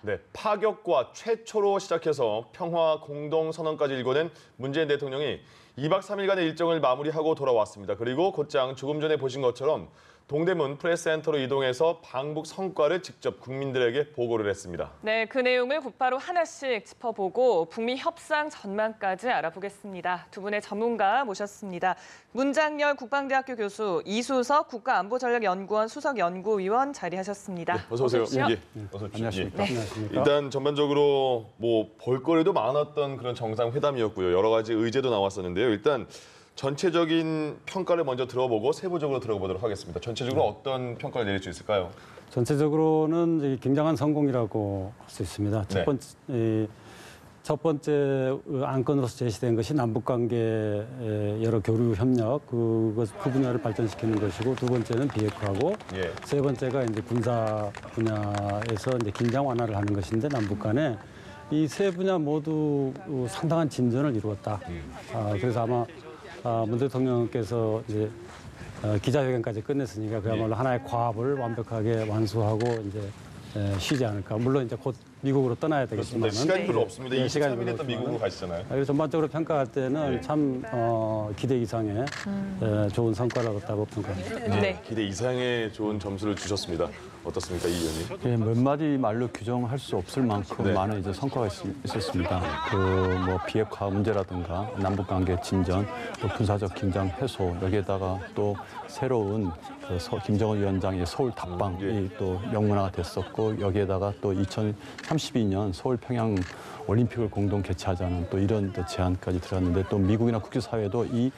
네, 파격과 최초로 시작해서 평화 공동선언까지 일궈낸 문재인 대통령이 2박 3일간의 일정을 마무리하고 돌아왔습니다. 그리고 곧장 조금 전에 보신 것처럼 동대문 프레스센터로 이동해서 방북 성과를 직접 국민들에게 보고를 했습니다. 네, 그 내용을 곧바로 하나씩 짚어보고 북미 협상 전망까지 알아보겠습니다. 두 분의 전문가 모셨습니다. 문장열 국방대학교 교수, 이수석 국가안보전략연구원 수석연구위원 자리하셨습니다. 네, 어서 오세요. 예. 어서 오십시오. 안녕하십니까. 예. 안녕하십니까. 일단 전반적으로 볼거리도 많았던 그런 정상회담이었고요. 여러 가지 의제도 나왔었는데요. 일단 전체적인 평가를 먼저 들어보고 세부적으로 들어보도록 하겠습니다. 전체적으로 어떤 평가를 내릴 수 있을까요? 전체적으로는 굉장한 성공이라고 할 수 있습니다. 네. 첫 번째 안건으로서 제시된 것이 남북관계 여러 교류 협력 그 분야를 발전시키는 것이고, 두 번째는 비핵화고, 예. 세 번째가 이제 군사 분야에서 이제 긴장 완화를 하는 것인데, 남북 간에 이 세 분야 모두 상당한 진전을 이루었다. 그래서 아마 문 대통령께서 이제 기자회견까지 끝냈으니까 그야말로 하나의 과업을 완벽하게 완수하고 이제 쉬지 않을까. 물론 이제 곧 미국으로 떠나야 되겠지만 시간이 별로 없습니다. 네, 시간이 23일에 또 별로 미국으로 가시잖아요. 그래서 전반적으로 평가할 때는 네. 참 기대 이상의 좋은 성과를 얻었다고 평가합니다. 네. 기대 이상의 좋은 점수를 주셨습니다. 어떻습니까, 이 의원님? 예, 몇 마디 말로 규정할 수 없을 만큼 네. 많은 이제 성과가 있었습니다. 비핵화 문제라든가 남북 관계 진전, 또 군사적 긴장 해소, 여기에다가 또 새로운 김정은 위원장의 서울 답방이 또 명문화가 됐었고, 여기에다가 또 2032년 서울 평양 올림픽을 공동 개최하자는 또 이런 또 제안까지 들었는데, 또 미국이나 국제사회도 이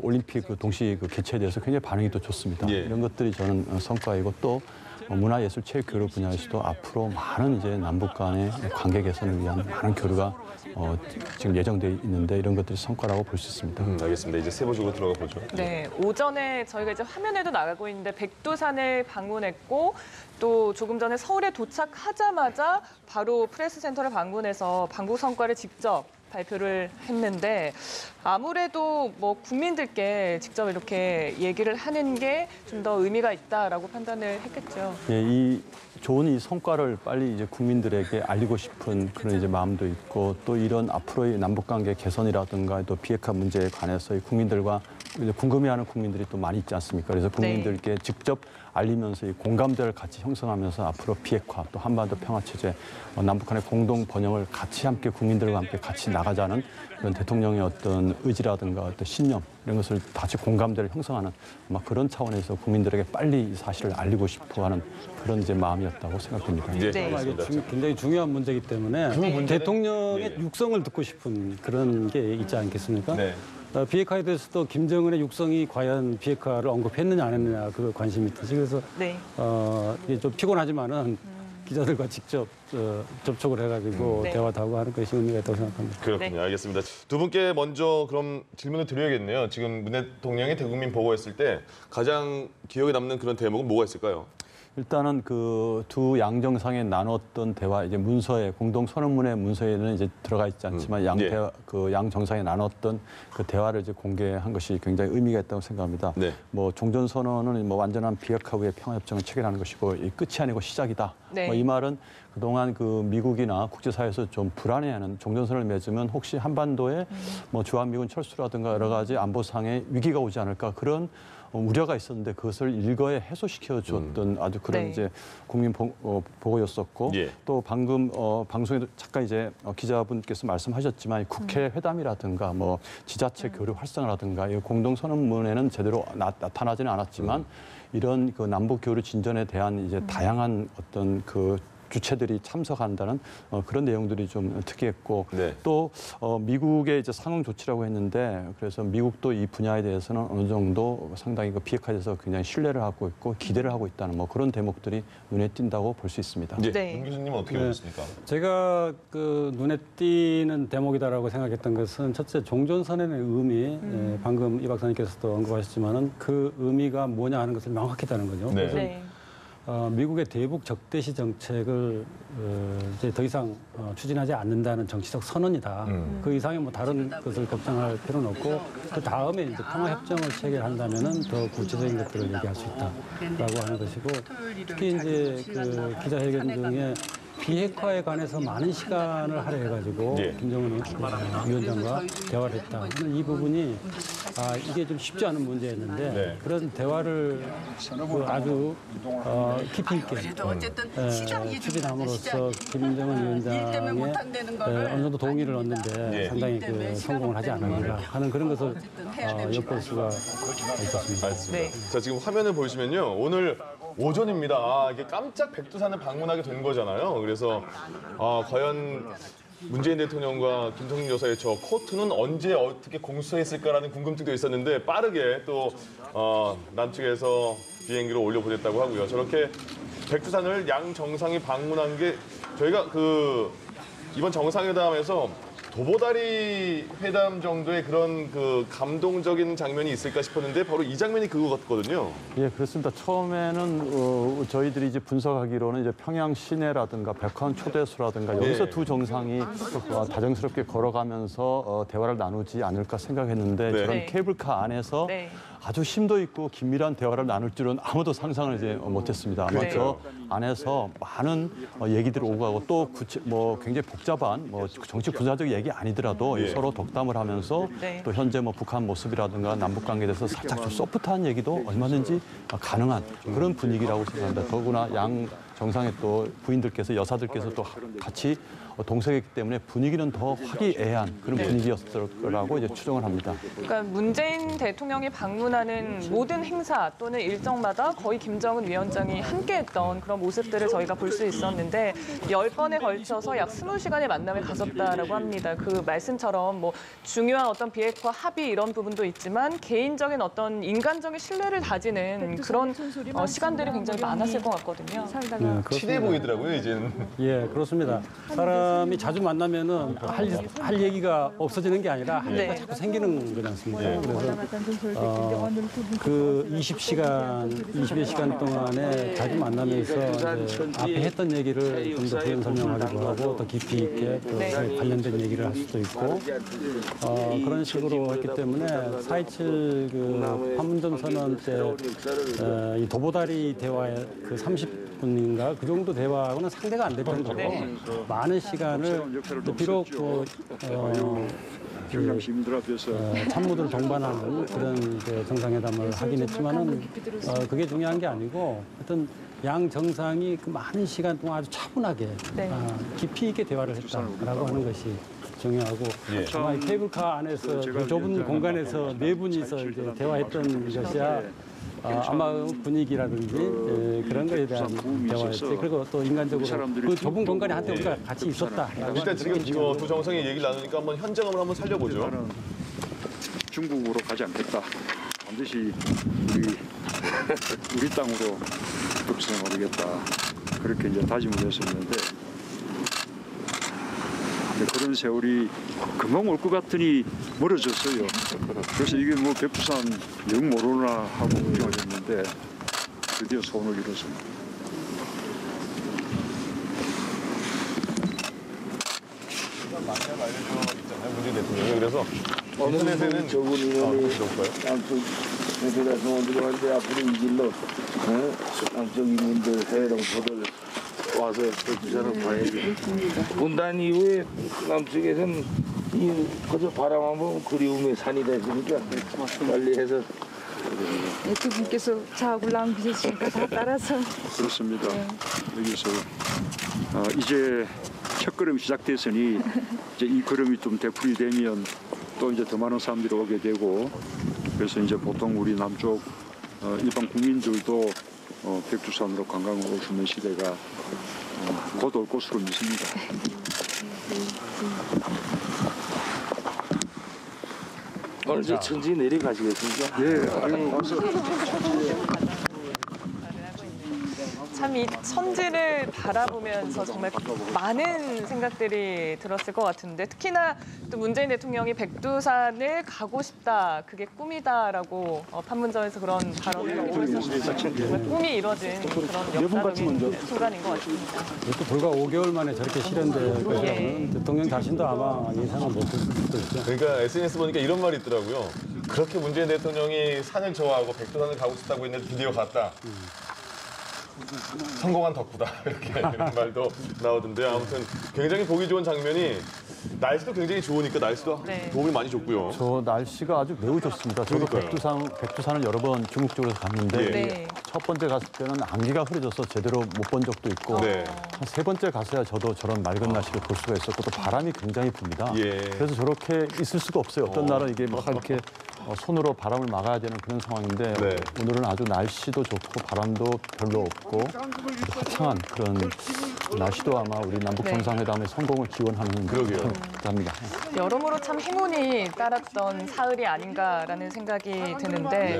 올림픽 동시 개최에 대해서 굉장히 반응이 또 좋습니다. 예. 이런 것들이 저는 성과이고, 또 문화예술 체육교류 분야에서도 앞으로 많은 이제 남북 간의 관계 개선을 위한 많은 교류가 지금 예정돼 있는데, 이런 것들이 성과라고 볼 수 있습니다. 알겠습니다. 이제 세부적으로 들어가 보죠. 네, 오전에 저희가 이제 화면에도 나가고 있는데 백두산을 방문했고, 또 조금 전에 서울에 도착하자마자 바로 프레스센터를 방문해서 방북 성과를 직접 발표를 했는데, 아무래도 국민들께 직접 이렇게 얘기를 하는 게 좀 더 의미가 있다라고 판단을 했겠죠. 예, 이 좋은 이 성과를 빨리 이제 국민들에게 알리고 싶은 그런 이제 마음도 있고, 또 이런 앞으로의 남북 관계 개선이라든가 또 비핵화 문제에 관해서 국민들과 궁금해하는 국민들이 또 많이 있지 않습니까? 그래서 국민들께 직접 알리면서 이 공감대를 같이 형성하면서 앞으로 비핵화, 또 한반도 평화체제, 남북 간의 공동 번영을 같이 함께 국민들과 함께 같이 나가자는 그런 대통령의 어떤 의지라든가 어떤 신념, 이런 것을 같이 공감대를 형성하는 아마 그런 차원에서 국민들에게 빨리 이 사실을 알리고 싶어 하는 그런 이제 마음이었다고 생각됩니다. 네, 네. 알겠습니다. 굉장히 중요한 문제이기 때문에 대통령의 육성을 듣고 싶은 그런 게 있지 않겠습니까? 네. 비핵화에 대해서도 김정은의 육성이 과연 비핵화를 언급했느냐 안 했느냐 그 관심이 있듯이, 그래서 네. 이게 좀 피곤하지만은 기자들과 직접 접촉을 해가지고 네. 대화도 하고 하는 것이 의미가 있다고 생각합니다. 그렇군요. 알겠습니다. 두 분께 먼저 그럼 질문을 드려야겠네요. 지금 문 대통령이 대국민 보고했을 때 가장 기억에 남는 그런 대목은 뭐가 있을까요? 일단은 그 두 양 정상에 나눴던 대화, 이제 문서에 공동 선언문의 문서에는 이제 들어가 있지 않지만 양 정상에 나눴던 그 대화를 이제 공개한 것이 굉장히 의미가 있다고 생각합니다. 네. 종전 선언은 완전한 비핵화 후에 평화협정을 체결하는 것이고, 이 끝이 아니고 시작이다. 네. 이 말은 그동안 그 미국이나 국제사회에서 좀 불안해하는, 종전선언을 맺으면 혹시 한반도에 주한미군 철수라든가 여러 가지 안보상의 위기가 오지 않을까, 그런 우려가 있었는데 그것을 일거에 해소시켜 주었던 아주 그런 네. 이제 국민 보고였었고, 예. 또 방금 방송에도 잠깐 이제 기자분께서 말씀하셨지만 국회 회담이라든가 지자체 교류 활성화라든가 이 공동 선언문에는 제대로 나타나지는 않았지만 이런 그 남북 교류 진전에 대한 이제 다양한 어떤 그 주체들이 참석한다는 그런 내용들이 좀 특이했고, 네. 또 미국의 이제 상응 조치라고 했는데, 그래서 미국도 이 분야에 대해서는 어느 정도 상당히 그 비핵화에 대해서 굉장히 신뢰를 하고 있고 기대를 하고 있다는 그런 대목들이 눈에 띈다고 볼 수 있습니다. 네. 윤 교수님은 어떻게 보셨습니까? 제가 그 눈에 띄는 대목이다라고 생각했던 것은, 첫째 종전선언의 의미, 방금 이 박사님께서도 언급하셨지만은 그 의미가 뭐냐 하는 것을 명확히 했다는 거죠. 네. 그래서 네. 미국의 대북 적대시 정책을 이제 더 이상 추진하지 않는다는 정치적 선언이다. 그 이상의 뭐 다른 것을 걱정할 필요는 없고 그 다음에 이제 평화협정을 체결한다면은 더 구체적인 것들을 얘기할 수 있다라고 하는 것이고 특히 이제 그 기자회견 중에 비핵화에 관해서 많은 시간을 할애해가지고 예. 김정은 위원장과 대화를 했다. 이 부분이 이게 좀 쉽지 않은 문제였는데 네. 그런 대화를 그 아주 깊이 있게 추진함으로써 김정은 위원장의 어느 정도 동의를 얻는데 예. 상당히 그 성공을 하지 않았는가 하는 그런 것을 엿볼 수가 있었습니다. 맞습니다. 네. 자, 지금 화면을 보시면요. 오늘 오전입니다. 이게 깜짝 백두산을 방문하게 된 거잖아요. 그래서 과연 문재인 대통령과 김성인 여사의 저 코트는 언제 어떻게 공수했을까라는 궁금증도 있었는데 빠르게 또 남측에서 비행기로 올려보냈다고 하고요. 저렇게 백두산을 양 정상이 방문한 게 저희가 이번 정상회담에서 도보다리 회담 정도의 그런 감동적인 장면이 있을까 싶었는데 바로 이 장면이 그거 같거든요. 예, 그렇습니다. 처음에는 저희들이 이제 분석하기로는 이제 평양 시내라든가 백화원 초대소라든가 여기서 네. 두 정상이 다정스럽게 걸어가면서 대화를 나누지 않을까 생각했는데 네. 저런 네. 케이블카 안에서 네. 아주 심도 있고 긴밀한 대화를 나눌 줄은 아무도 상상을 이제 못했습니다. 아마 네. 저 안에서 많은 얘기들이 오고 가고 또 굉장히 복잡한 정치 군사적 얘기 아니더라도 예. 서로 덕담을 하면서 네. 또 현재 북한 모습이라든가 남북 관계에 대해서 살짝 좀 소프트한 얘기도 얼마든지 가능한 그런 분위기라고 생각합니다. 더구나 양 정상의 또 부인들께서 여사들께서 또 같이 동석했기 때문에 분위기는 더 화기애애한 그런 분위기였을 거라고 이제 추정을 합니다. 그러니까 문재인 대통령이 방문하는 모든 행사 또는 일정마다 거의 김정은 위원장이 함께했던 그런 모습들을 저희가 볼 수 있었는데 10번에 걸쳐서 약 20시간의 만남을 가졌다라고 합니다. 그 말씀처럼 뭐 중요한 어떤 비핵화 합의 이런 부분도 있지만 개인적인 어떤 인간적인 신뢰를 다지는 그런 시간들이 굉장히 많았을 것 같거든요. 네, 친해 보이더라고요, 이제는. 예, 그렇습니다. 사람이 자주 만나면은 할 얘기가 없어지는 게 아니라 할 얘기가 네. 자꾸 생기는 거지 않습니까? 네. 그래서 그 20여 시간 동안에 자주 만나면서 이제 앞에 했던 얘기를 좀 더 부연 설명하기도 하고 더 깊이 있게 또 네. 관련된 얘기를 할 수도 있고 그런 식으로 했기 때문에 4.27 그 판문점 선언 때 이 도보다리 대화의 그 30분인가 그 정도 대화하고는 상대가 안 될 정도로 많은 시간을 비록 평양 시민들 앞에서 참모들 동반하는 그런 정상회담을 하긴 했지만은 그게 중요한 게 아니고 하여튼 양 정상이 그 많은 시간 동안 아주 차분하게 네. 깊이 있게 대화를 했다라고 하는 것이 중요하고 예. 아마 이 케이블카 안에서 그 좁은 공간에서 네 분이서 이제 대화했던 것이야 아마 분위기라든지 그런 거에 대한 대화였지. 그리고 또 인간적으로 그 좁은 공간에 한때 우리가 같이 있었다. 일단 지금 두 정상이 얘기를 나누니까 한번 현장음을 한번 살려보죠. 나는 중국으로 가지 않겠다. 반드시 우리 땅으로 득성을 하겠다. 그렇게 이제 다짐을 했었는데 그런 세월이 금방 올 것 같으니 멀어졌어요. 그래서 이게 뭐 백두산 영 모르나 하고 걱정을 했는데 드디어 소원을 이뤘습니다. 만남 알려줘 있잖아요, 문재인 대통령이. 그래서 인터넷에는 저분 인원이 남쪽 대표대통령들이 왔는데 앞으로 이 길로 남쪽 인민들 해외 동포들 와서 백두산을 봐야지. 분단 이후에 남쪽에서는 그저 바라만 보면 그리움의 산이 됐으니까 빨리 해서 두 분께서 저하고 남기셨으니까 다 따라서 그렇습니다. 여기서 이제 첫 걸음이 시작됐으니 이제 이 걸음이 좀 되풀이 되면 또 이제 더 많은 사람들이 오게 되고 그래서 이제 보통 우리 남쪽 일반 국민들도 백두산으로 관광을 올 수 있는 시대가 곧 올 것으로 믿습니다. 오늘 이제 천지 내려가시겠습니까? 네, 아유, 참 이 천지를 바라보면서 정말 많은 생각들이 들었을 것 같은데 특히나 또 문재인 대통령이 백두산을 가고 싶다, 그게 꿈이다라고 판문점에서 그런 발언을 하기도 했었는데 정말 꿈이 이루어진 그런 역사적인 순간인 것 같습니다. 이것도 불과 5개월 만에 저렇게 실현될 거라면 예. 대통령 자신도 아마 예상을 못했을 수도 있죠. 그러니까 SNS 보니까 이런 말이 있더라고요. 그렇게 문재인 대통령이 산을 좋아하고 백두산을 가고 싶다고 했는데 드디어 갔다. 성공한 덕후다 이렇게 이런 말도 나오던데 아무튼 굉장히 보기 좋은 장면이 날씨도 굉장히 좋으니까 날씨도 네. 도움이 많이 줬고요. 저 날씨가 아주 매우 좋습니다. 저도 그러니까요. 백두산을 여러 번 중국 쪽으로 갔는데 예. 네. 첫 번째 갔을 때는 안개가 흐려져서 제대로 못 본 적도 있고 네. 한 세 번째 가서야 저도 저런 맑은 날씨를 볼 수가 있었고 또 바람이 굉장히 붑니다. 예. 그래서 저렇게 있을 수가 없어요. 어떤 날은 이게 막 이렇게 손으로 바람을 막아야 되는 그런 상황인데 네. 오늘은 아주 날씨도 좋고 바람도 별로 없고 아주 화창한 그런 날씨도 아마 우리 남북 네. 정상회담의 성공을 기원하는 그러게요. 합니다. 여러모로 참 행운이 따랐던 사흘이 아닌가라는 생각이 드는데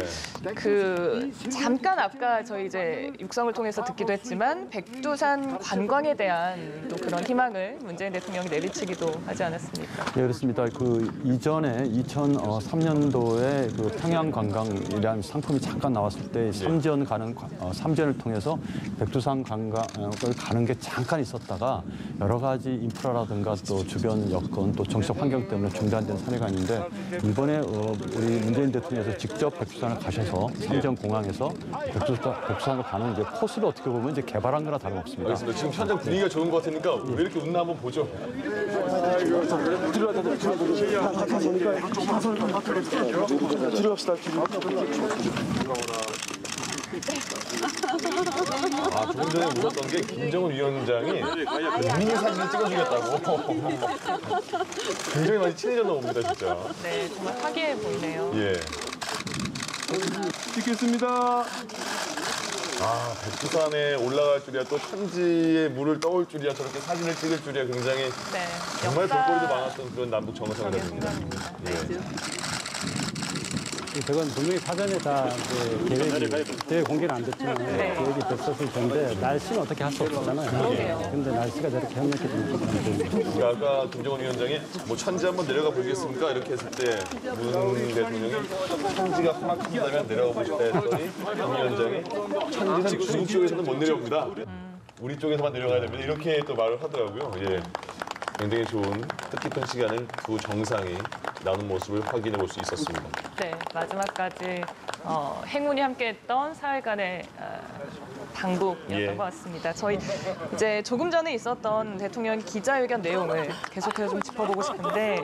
그 잠깐 아까 저희 이제 육성을 통해서 듣기도 했지만 백두산 관광에 대한 또 그런 희망을 문재인 대통령이 내비치기도 하지 않았습니까? 네, 그렇습니다. 그 이전에 2003년도에 그 평양 관광이라는 상품이 잠깐 나왔을 때 삼지연 가는 삼지연을 통해서 백두산 관광을 가는 게 잠깐 있었다가 여러 가지 인프라라든가 또 주변 여건 또 정치적 환경 때문에 중단된 사례가 있는데 이번에 우리 문재인 대통령께서 직접 백두산을 가셔서 삼지연 공항에서 백두산을 가는 이제 코스를 어떻게 보면 이제 개발한 거나 다름없습니다. 알겠습니다. 지금 현장 분위기가 좋은 것 같으니까 왜 이렇게 웃나 한번 보죠. 조금 전에 울었던 게 김정은 위원장이 본인의 사진을 찍어주겠다고. 굉장히 많이 친해졌나 봅니다, 진짜. 네, 정말 화기해 보이네요. 예. 찍겠습니다. 백두산에 올라갈 줄이야 또 천지의 물을 떠올 줄이야 저렇게 사진을 찍을 줄이야 굉장히 네, 정말 역사 볼거리도 많았던 그런 남북 정상회담입니다. 순간입니다. 그건 분명히 사전에 다 계획이 대회 공개는 안 됐지만 계획이 됐었을 텐데 날씨는 어떻게 할 수 없잖아요. 근데 날씨가 저렇게 협력해 주는 건 그러니까 아까 김정은 위원장이 뭐 천지 한번 내려가 보겠습니까? 이렇게 했을 때 문 대통령이 천지가 험악하다면 내려가 보고 싶다 했더니 문 위원장이 천지는 중국 쪽에서는 못 내려옵니다. 우리 쪽에서만 내려가야 됩니다. 이렇게 또 말을 하더라고요. 예. 굉장히 좋은 뜻깊은 시간을 두 정상이 나눈 모습을 확인해 볼 수 있었습니다. 네, 마지막까지 행운이 함께했던 사흘간의 방북이었던 예. 것 같습니다. 저희 이제 조금 전에 있었던 대통령 기자회견 내용을 계속해서 좀 짚어보고 싶은데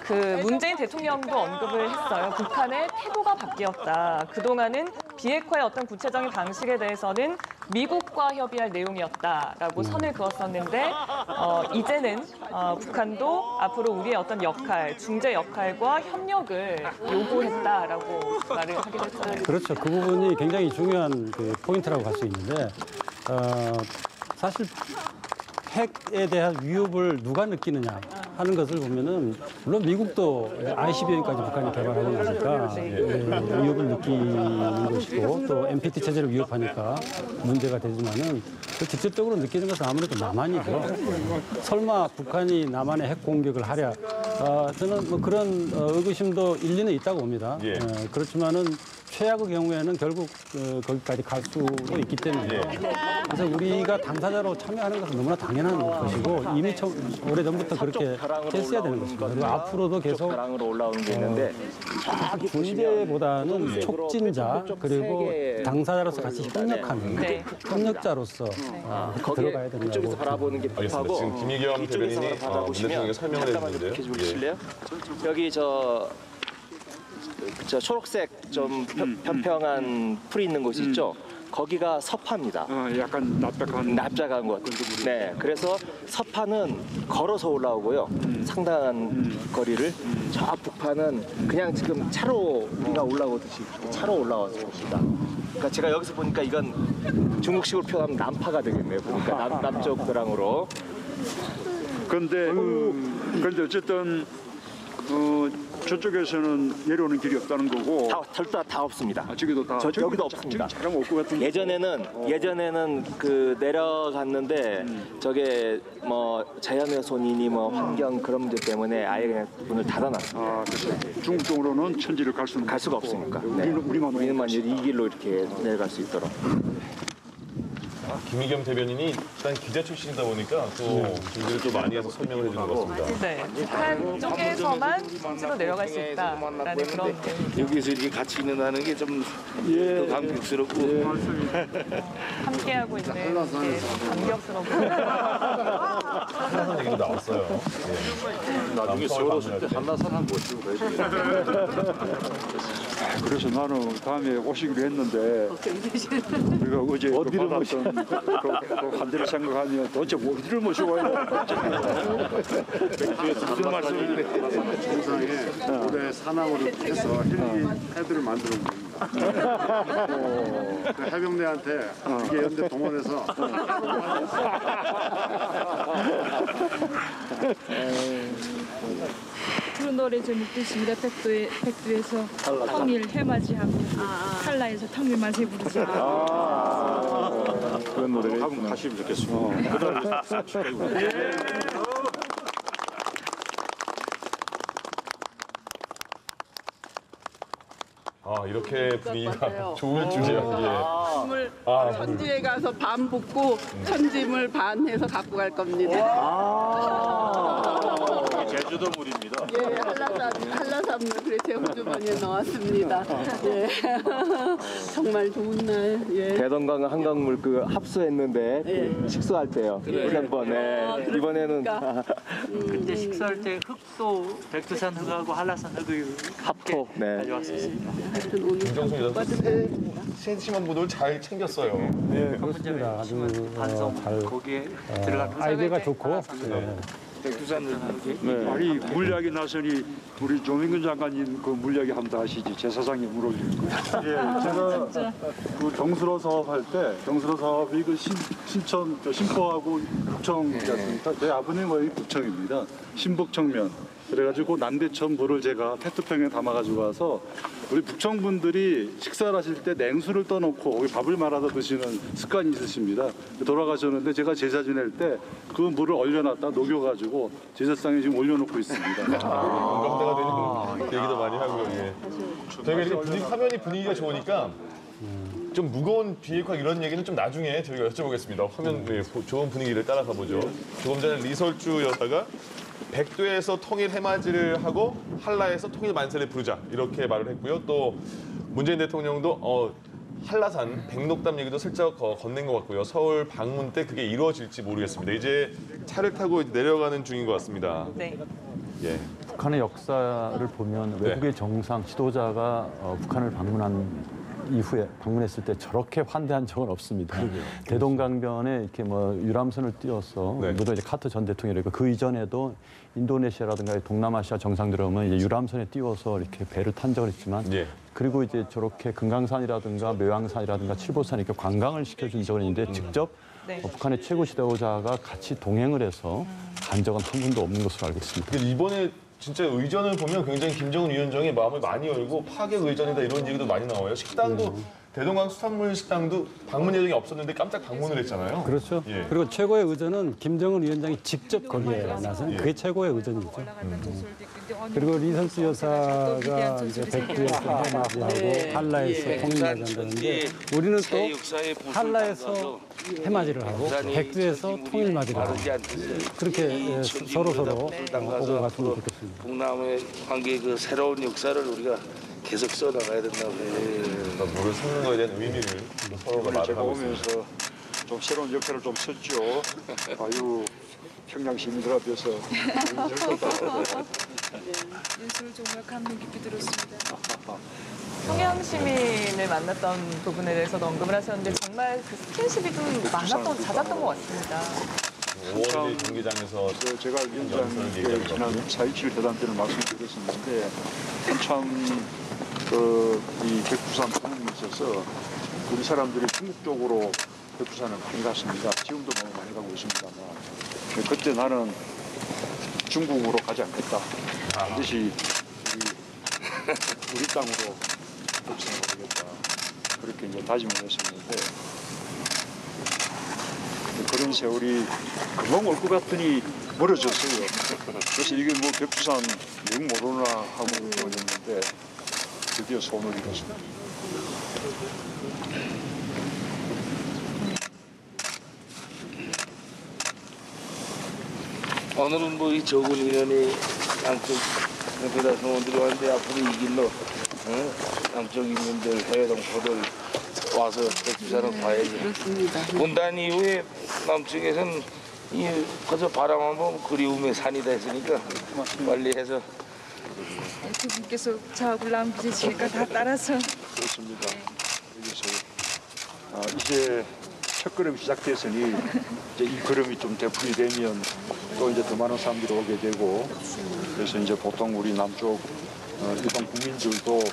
그 문재인 대통령도 언급을 했어요. 북한의 태도가 바뀌었다. 그동안은 비핵화의 어떤 구체적인 방식에 대해서는 미국과 협의할 내용이었다라고 선을 그었었는데 이제는 북한도 앞으로 우리의 어떤 역할, 중재 역할과 협력을 요구했다라고 말을 하기도 했어요. 그렇죠. 그 부분이 굉장히 중요한 그 포인트라고 할 수 있는데 사실 핵에 대한 위협을 누가 느끼느냐 하는 것을 보면은 물론 미국도 ICBM까지 북한이 개발하고 나니까 위협을 느끼는 것이고 또 NPT 체제를 위협하니까 문제가 되지만은 직접적으로 느끼는 것은 아무래도 남한이죠. 설마 북한이 남한에 핵 공격을 하랴? 저는 뭐 그런 의구심도 일리는 있다고 봅니다. 예. 그렇지만은 최악의 경우에는 결국 거기까지 갈 수도 있기 때문에 그래서 우리가 당사자로 참여하는 것은 너무나 당연한 것이고 이미 오래전부터 그렇게 했어야 되는 것입니다. 그리고 앞으로도 계속 벼랑으로 올라오는 게 있는데 중재보다는 촉진자 그리고 당사자로서 같이 협력하는 네. 협력자로서 들어가야 된다고 그쪽에서 바라보는 게 알겠습니다. 힙하고 지금 김의겸 대변인이 문 대통령에게 설명을 해주는데요. 이렇게 보실래요? 여기 저 초록색 좀 평평한 풀이 있는 곳이 있죠. 거기가 서파입니다. 약간 납작한 곳. 네, 그래서 서파는 걸어서 올라오고요. 상당한 거리를. 저 북파는 그냥 지금 차로 우리가 올라오듯이 차로 올라와서 봅니다. 그러니까 제가 여기서 보니까 이건 중국식으로 표현하면 남파가 되겠네요. 보니까 남쪽 벼랑으로. 근데 어쨌든 저쪽에서는 내려오는 길이 없다는 거고. 다 없습니다. 저기도 다. 여기도 없습니다. 차량 올 것 같은데. 예전에는 그 내려갔는데 저게 뭐 자연훼손이니 뭐 환경 그런 문제 때문에 아예 그냥 문을 닫아놨습니다. 그렇죠. 중국 쪽으로는 천지를 갈 수가 없으니까. 우리만 이 길로 이렇게 내려갈 수 있도록. 김의겸 대변인이 일단 기자 출신이다 보니까 또 준비를 또 많이 해서 설명을 해주는 것 같습니다. 네, 북한 쪽에서만 선지로 내려갈 수 있다라는 그런 여기서 이렇게 같이 있는다는 게 좀 더 감격스럽고 함께하고 있는 게 감격스럽고 한라산 얘기도 나왔어요. 나중에 서울 왔을 때 한라산 한번 모시고 가야 되겠다. 그래서 나는 다음에 오시기로 했는데 우리가 어제 어디를 받았던 그 한대를 생각하면 도대체 어디를 모시고 와야 무슨 말씀인데 정상에 올해 산악으로 해서 힐링 패드를 만들어 온 겁니다. 그 해병대한테 이게 연대 동원해서 그런 노래 제목도 있습니다. 백두에서 통일 해맞이하고 한라에서 통일 만세 부르자. 그런 노래를 한번 가시면 좋겠습니다. 이렇게 분위기가 좋을 줄이야. 짐을 천지에 가서 반 붓고 천짐을 반 해서 갖고 갈 겁니다. 제주도 물입니다. 예, 한라산물 그래 제 호주머니에 넣었습니다. 예, 정말 좋은 날. 예. 대동강 한강물 그 합수했는데 식수할 때요. 지난번 이번에는 그때 식사할 때 흙도 백두산 흙하고 한라산 흙을 합토 가져왔었습니다. 김정수 여자 세심한 분들 잘 챙겼어요. 네, 그렇습니다. 아주 잘 거기에 들어간 아이디어가 좋고. 아니 물리학의 나선이 우리 조민근 장관님 그 물리학의 한번 하시지 제사상에 물 올리는 거. 예, 제가 그 경수로 사업할 때 경수로 사업이 그 신천 신포하고 북청이지 않습니까? 제 아버님의 북청입니다. 신북청면. 그래가지고 남대천 물을 제가 페트병에 담아가지고 와서 우리 북청분들이 식사를 하실 때 냉수를 떠놓고 거기 밥을 말아서 드시는 습관이 있으십니다. 돌아가셨는데 제가 제사 지낼 때 그 물을 얼려놨다 녹여가지고 제사상에 지금 올려놓고 있습니다. 공감대가 되는 얘기도 많이 하고요. 예. 저희가 이렇게 화면이 분위기가 좋으니까 좀 무거운 비핵화 이런 얘기는 좀 나중에 저희가 여쭤보겠습니다. 화면 좋은 분위기를 따라가 보죠. 조금 전에 리설주 여사가 백두에서 통일 해맞이를 하고 한라에서 통일 만세를 부르자 이렇게 말을 했고요. 또 문재인 대통령도 한라산 백록담 얘기도 슬쩍 건넨 것 같고요. 서울 방문 때 그게 이루어질지 모르겠습니다. 이제 차를 타고 내려가는 중인 것 같습니다. 네. 예. 북한의 역사를 보면 외국의 정상 지도자가 북한을 방문했을 때 저렇게 환대한 적은 없습니다. 대동강변에 이렇게 뭐 유람선을 띄워서 물론 이제 카터 전 대통령이고 그 이전에도 인도네시아라든가 동남아시아 정상들 오면 이제 유람선에 띄워서 이렇게 배를 탄 적은 있지만 그리고 이제 저렇게 금강산이라든가 묘양산이라든가 칠보산 이렇게 관광을 시켜준 적은 있는데 직접 북한의 최고 지도자가 같이 동행을 해서 간 적은 한 번도 없는 것으로 알고 있습니다. 이번에 진짜 의전을 보면 굉장히 김정은 위원장이 마음을 많이 열고 파격 의전이다 이런 얘기도 많이 나와요. 식당도 대동강 수산물 식당도 방문 예정이 없었는데 깜짝 방문을 했잖아요. 그렇죠. 예. 그리고 최고의 의전은 김정은 위원장이 직접 거기에 나서 그게 최고의 의전이죠. 그리고 리설주 여사가 이제 백두에서 해맞이하고 한라에서 통일맞이한다는데 우리는 또 한라에서 해맞이를 하고 백두에서 통일맞이를 하고 그렇게 서로 오고 갔으면 좋겠습니다. 북남의 관계 그 새로운 역사를 우리가 계속 써나가야 된다고 물을 섞는 거에 대한 의미를 서로가 말을 하고 있습니다. 오면서 좀 새로운 역할을 좀 썼죠. 아유 평양 시민들 앞에서 뉴스를 정말 감명 깊게 들었습니다. 평양 시민을 만났던 부분에 대해서도 언급을 하셨는데 정말 그 스킨십이 좀 잦았던 것 같습니다. 5월 경기장에서 제가 위원장께 지난 4.27 대담 때는 말씀드렸었는데 한참 이 백두산 방문에 있어서 우리 사람들이 중국 쪽으로 백두산을 많이 갔습니다. 지금도 너무 많이 가고 있습니다만 그때 나는 중국으로 가지 않겠다. 반드시 우리 땅으로 복수하겠다 그렇게 이제 다짐을 했었는데 그런 세월이 금방 올 것 같더니 멀어졌어요. 그래서 이게 뭐 백두산 영 모르나 하고 그랬는데 드디어 손을 이뤘습니다. 오늘은 뭐 이 적은 인원이 양쪽 배다 성원들이 왔는데 앞으로 이 길로 양쪽 인민들 해외 동포들 와서 백두산을 봐야지. 그렇습니다. 본단 이후에 남쪽에서는 이 그저 바라만 보면 그리움의 산이다 했으니까 빨리 해서 두 분께서 저하고 남기시니까 다 따라서 그렇습니다. 여기서 이제 첫 걸음 시작됐으니 이제 이 걸음이 좀 되풀이 되면 또 이제 더 많은 사람들이 오게 되고 그래서 이제 보통 우리 남쪽 일반 국민들도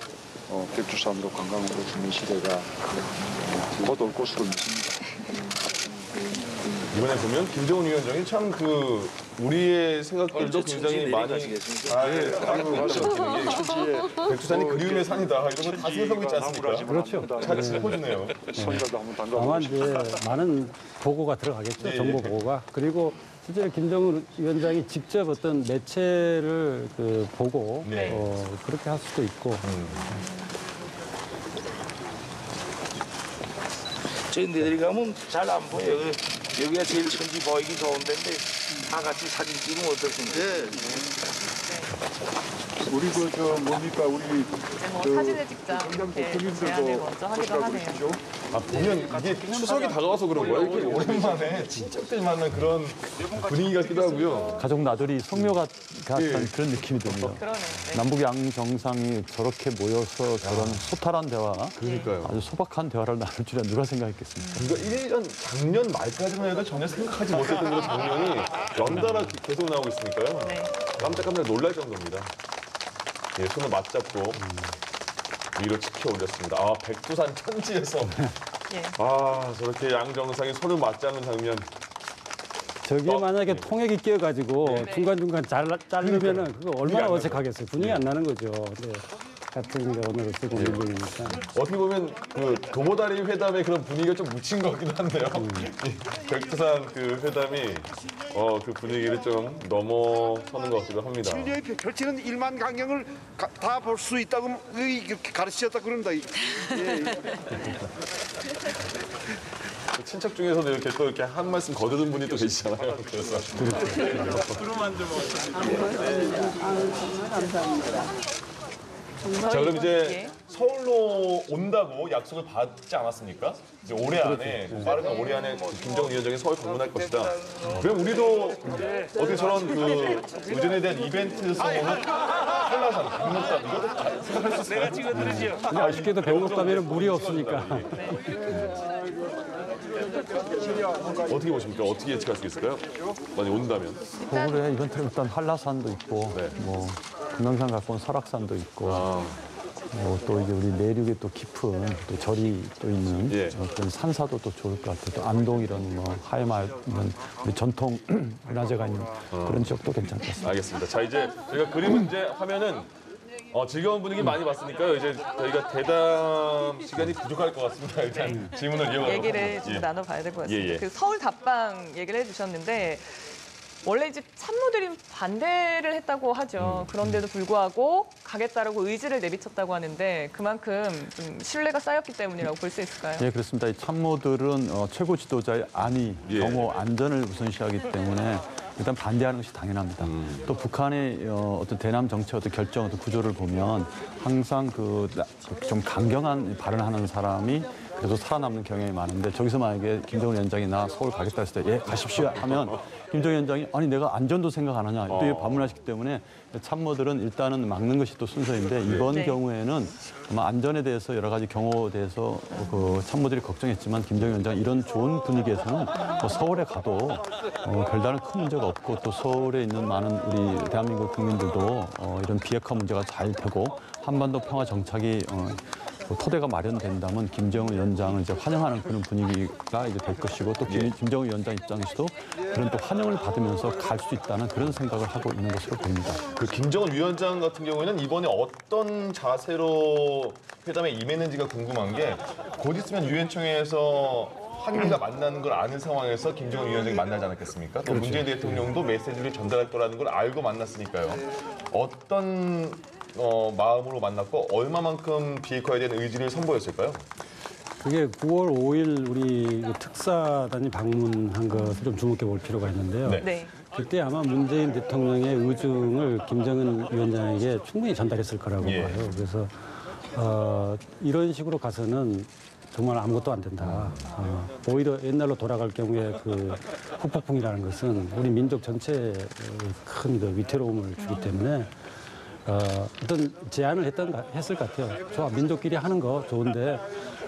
백두산으로 관광으로 주는 시대가 곧 올 것으로 믿습니다. 이번에 보면 김정은 위원장이 참 그 우리의 생각들도 굉장히 많이 백두산이 그리움의 산이다 이런 거 다 생각하고 있지 않습니까? 그렇죠. 잘 짚어주네요. 손이라도 한번 담가 아마 이제 많은 보고가 들어가겠죠. 정보 보고가. 그리고 실제 김정은 위원장이 직접 어떤 매체를 보고 그렇게 할 수도 있고. 저희들이 가면 잘 안 보여요. 여기가 제일 천지 보이기 좋은 데인데 다 같이 사진 찍으면 어떻습니까? 우리 뭡니까 우리 뭐 사진을 찍자 이렇게 제안을 먼저 하기도 하네요. 보면 이게 추석이 다가와서 그런 거예요. 이렇게 오랜만에 친척들 만난 그런 분위기 같기도 하고요. 가족 나들이 성묘 같은 그런 느낌이 듭니다. 그러네요. 네. 남북 양 정상이 저렇게 모여서 저런 소탈한 대화, 그러니까요. 아주 소박한 대화를 나눌 줄이야 누가 생각했겠습니까? 이거 1년 작년 말까지만 해도 전혀 생각하지 못했던 그런 장면이 연달아 계속 나오고 있으니까요. 네. 깜짝깜짝 놀랄 정도입니다. 예, 손을 맞잡고 위로 치켜 올렸습니다. 백두산 천지에서 예. 저렇게 양 정상이 손을 맞잡는 장면. 저게 만약에 통역이 끼어가지고 중간중간 자르면은 그거 얼마나 어색하겠어요. 분위기 안 나는 거죠. 네. 같은 이제 오늘 쓰고 있는 중이니까. 어떻게 보면 그 도보다리 회담의 그런 분위기가 좀 묻힌 것 같기도 한데요. 이 백두산 그 회담이 그 분위기를 좀 넘어서는 것 같기도 합니다. 실력이 펼치는 1만 강경을 다 볼 수 있다고 이렇게 가르치셨다 그런다. 친척 중에서도 이렇게 또 이렇게 한 말씀 거두는 분이 또 계시잖아요. 그래서 감사합니다. 자, 그럼 이제 서울로 온다고 약속을 받지 않았습니까? 이제 올해 안에 빠르면 올해 안에 김정은 위원장이 서울 방문할 것이다. 그럼 우리도 어디 저런 그 의전에 대한 이벤트 성공은 한라산, 백록담 이것도 다 생각할 수 있어요. 내가 찍어드리죠. 근데 아쉽게도 백록담에는 물이 없으니까. 어떻게 보십니까? 어떻게 예측할 수 있을까요? 만약 온다면. 서울에 이벤트는 일단 한라산도 있고, 뭐 금강산 갖고 온 설악산도 있고, 또 이제 우리 내륙에 또 깊은 또 절이 또 있는 어떤 산사도 또 좋을 것 같아요. 또 안동 이런 뭐 하회마을 이런 우리 전통 문화재가 있는 그런 지역도 괜찮을 것 같습니다. 알겠습니다. 자, 이제 저희가 그림은 이제 화면은 즐거운 분위기 많이 봤으니까요. 이제 저희가 대담 시간이 부족할 것 같습니다. 일단 질문을 이어가도록 얘기를 좀 나눠봐야 될 것 같습니다. 예. 그 서울 답방 얘기를 해주셨는데 원래 이제 참모들이 반대를 했다고 하죠. 그런데도 불구하고 가겠다라고 의지를 내비쳤다고 하는데 그만큼 좀 신뢰가 쌓였기 때문이라고 볼 수 있을까요? 예, 그렇습니다. 이 참모들은 최고 지도자의 안위, 경호, 안전을 우선시하기 때문에 일단 반대하는 것이 당연합니다. 또 북한의 어떤 대남 정책 어떤 결정, 어떤 구조를 보면 항상 좀 강경한 발언하는 사람이 그래도 살아남는 경향이 많은데 저기서 만약에 김정은 위원장이 나 서울 가겠다 했을 때 예, 가십시오 하면 김정은 위원장이 아니 내가 안전도 생각 안 하냐 또 반문하시기 때문에 참모들은 일단은 막는 것이 또 순서인데 이번 경우에는 아마 안전에 대해서 여러 가지 경호에 대해서 그 참모들이 걱정했지만 김정은 위원장이 이런 좋은 분위기에서는 뭐 서울에 가도 별다른 큰 문제가 없고 또 서울에 있는 많은 우리 대한민국 국민들도 이런 비핵화 문제가 잘 되고 한반도 평화 정착이 토대가 마련된다면 김정은 위원장을 이제 환영하는 그런 분위기가 이제 될 것이고 또 김정은 위원장 입장에서도 그런 또 환영을 받으면서 갈 수 있다는 그런 생각을 하고 있는 것으로 보입니다. 그 김정은 위원장 같은 경우에는 이번에 어떤 자세로 회담에 임했는지가 궁금한 게 곧 있으면 유엔총회에서 한미가 만나는 걸 아는 상황에서 김정은 위원장이 만나지 않았겠습니까? 또 문재인 대통령도 메시지를 전달할 거라는 걸 알고 만났으니까요. 어떤 마음으로 만났고 얼마만큼 비핵화에 대한 의지를 선보였을까요? 그게 9월 5일 우리 특사단이 방문한 것을 좀 주목해 볼 필요가 있는데요. 네. 그때 아마 문재인 대통령의 의중을 김정은 위원장에게 충분히 전달했을 거라고 봐요. 그래서 이런 식으로 가서는 정말 아무것도 안 된다. 오히려 옛날로 돌아갈 경우에 그 후폭풍이라는 것은 우리 민족 전체에 큰 그 위태로움을 주기 때문에 어떤 제안을 했을 것 같아요. 좋아, 민족끼리 하는 거 좋은데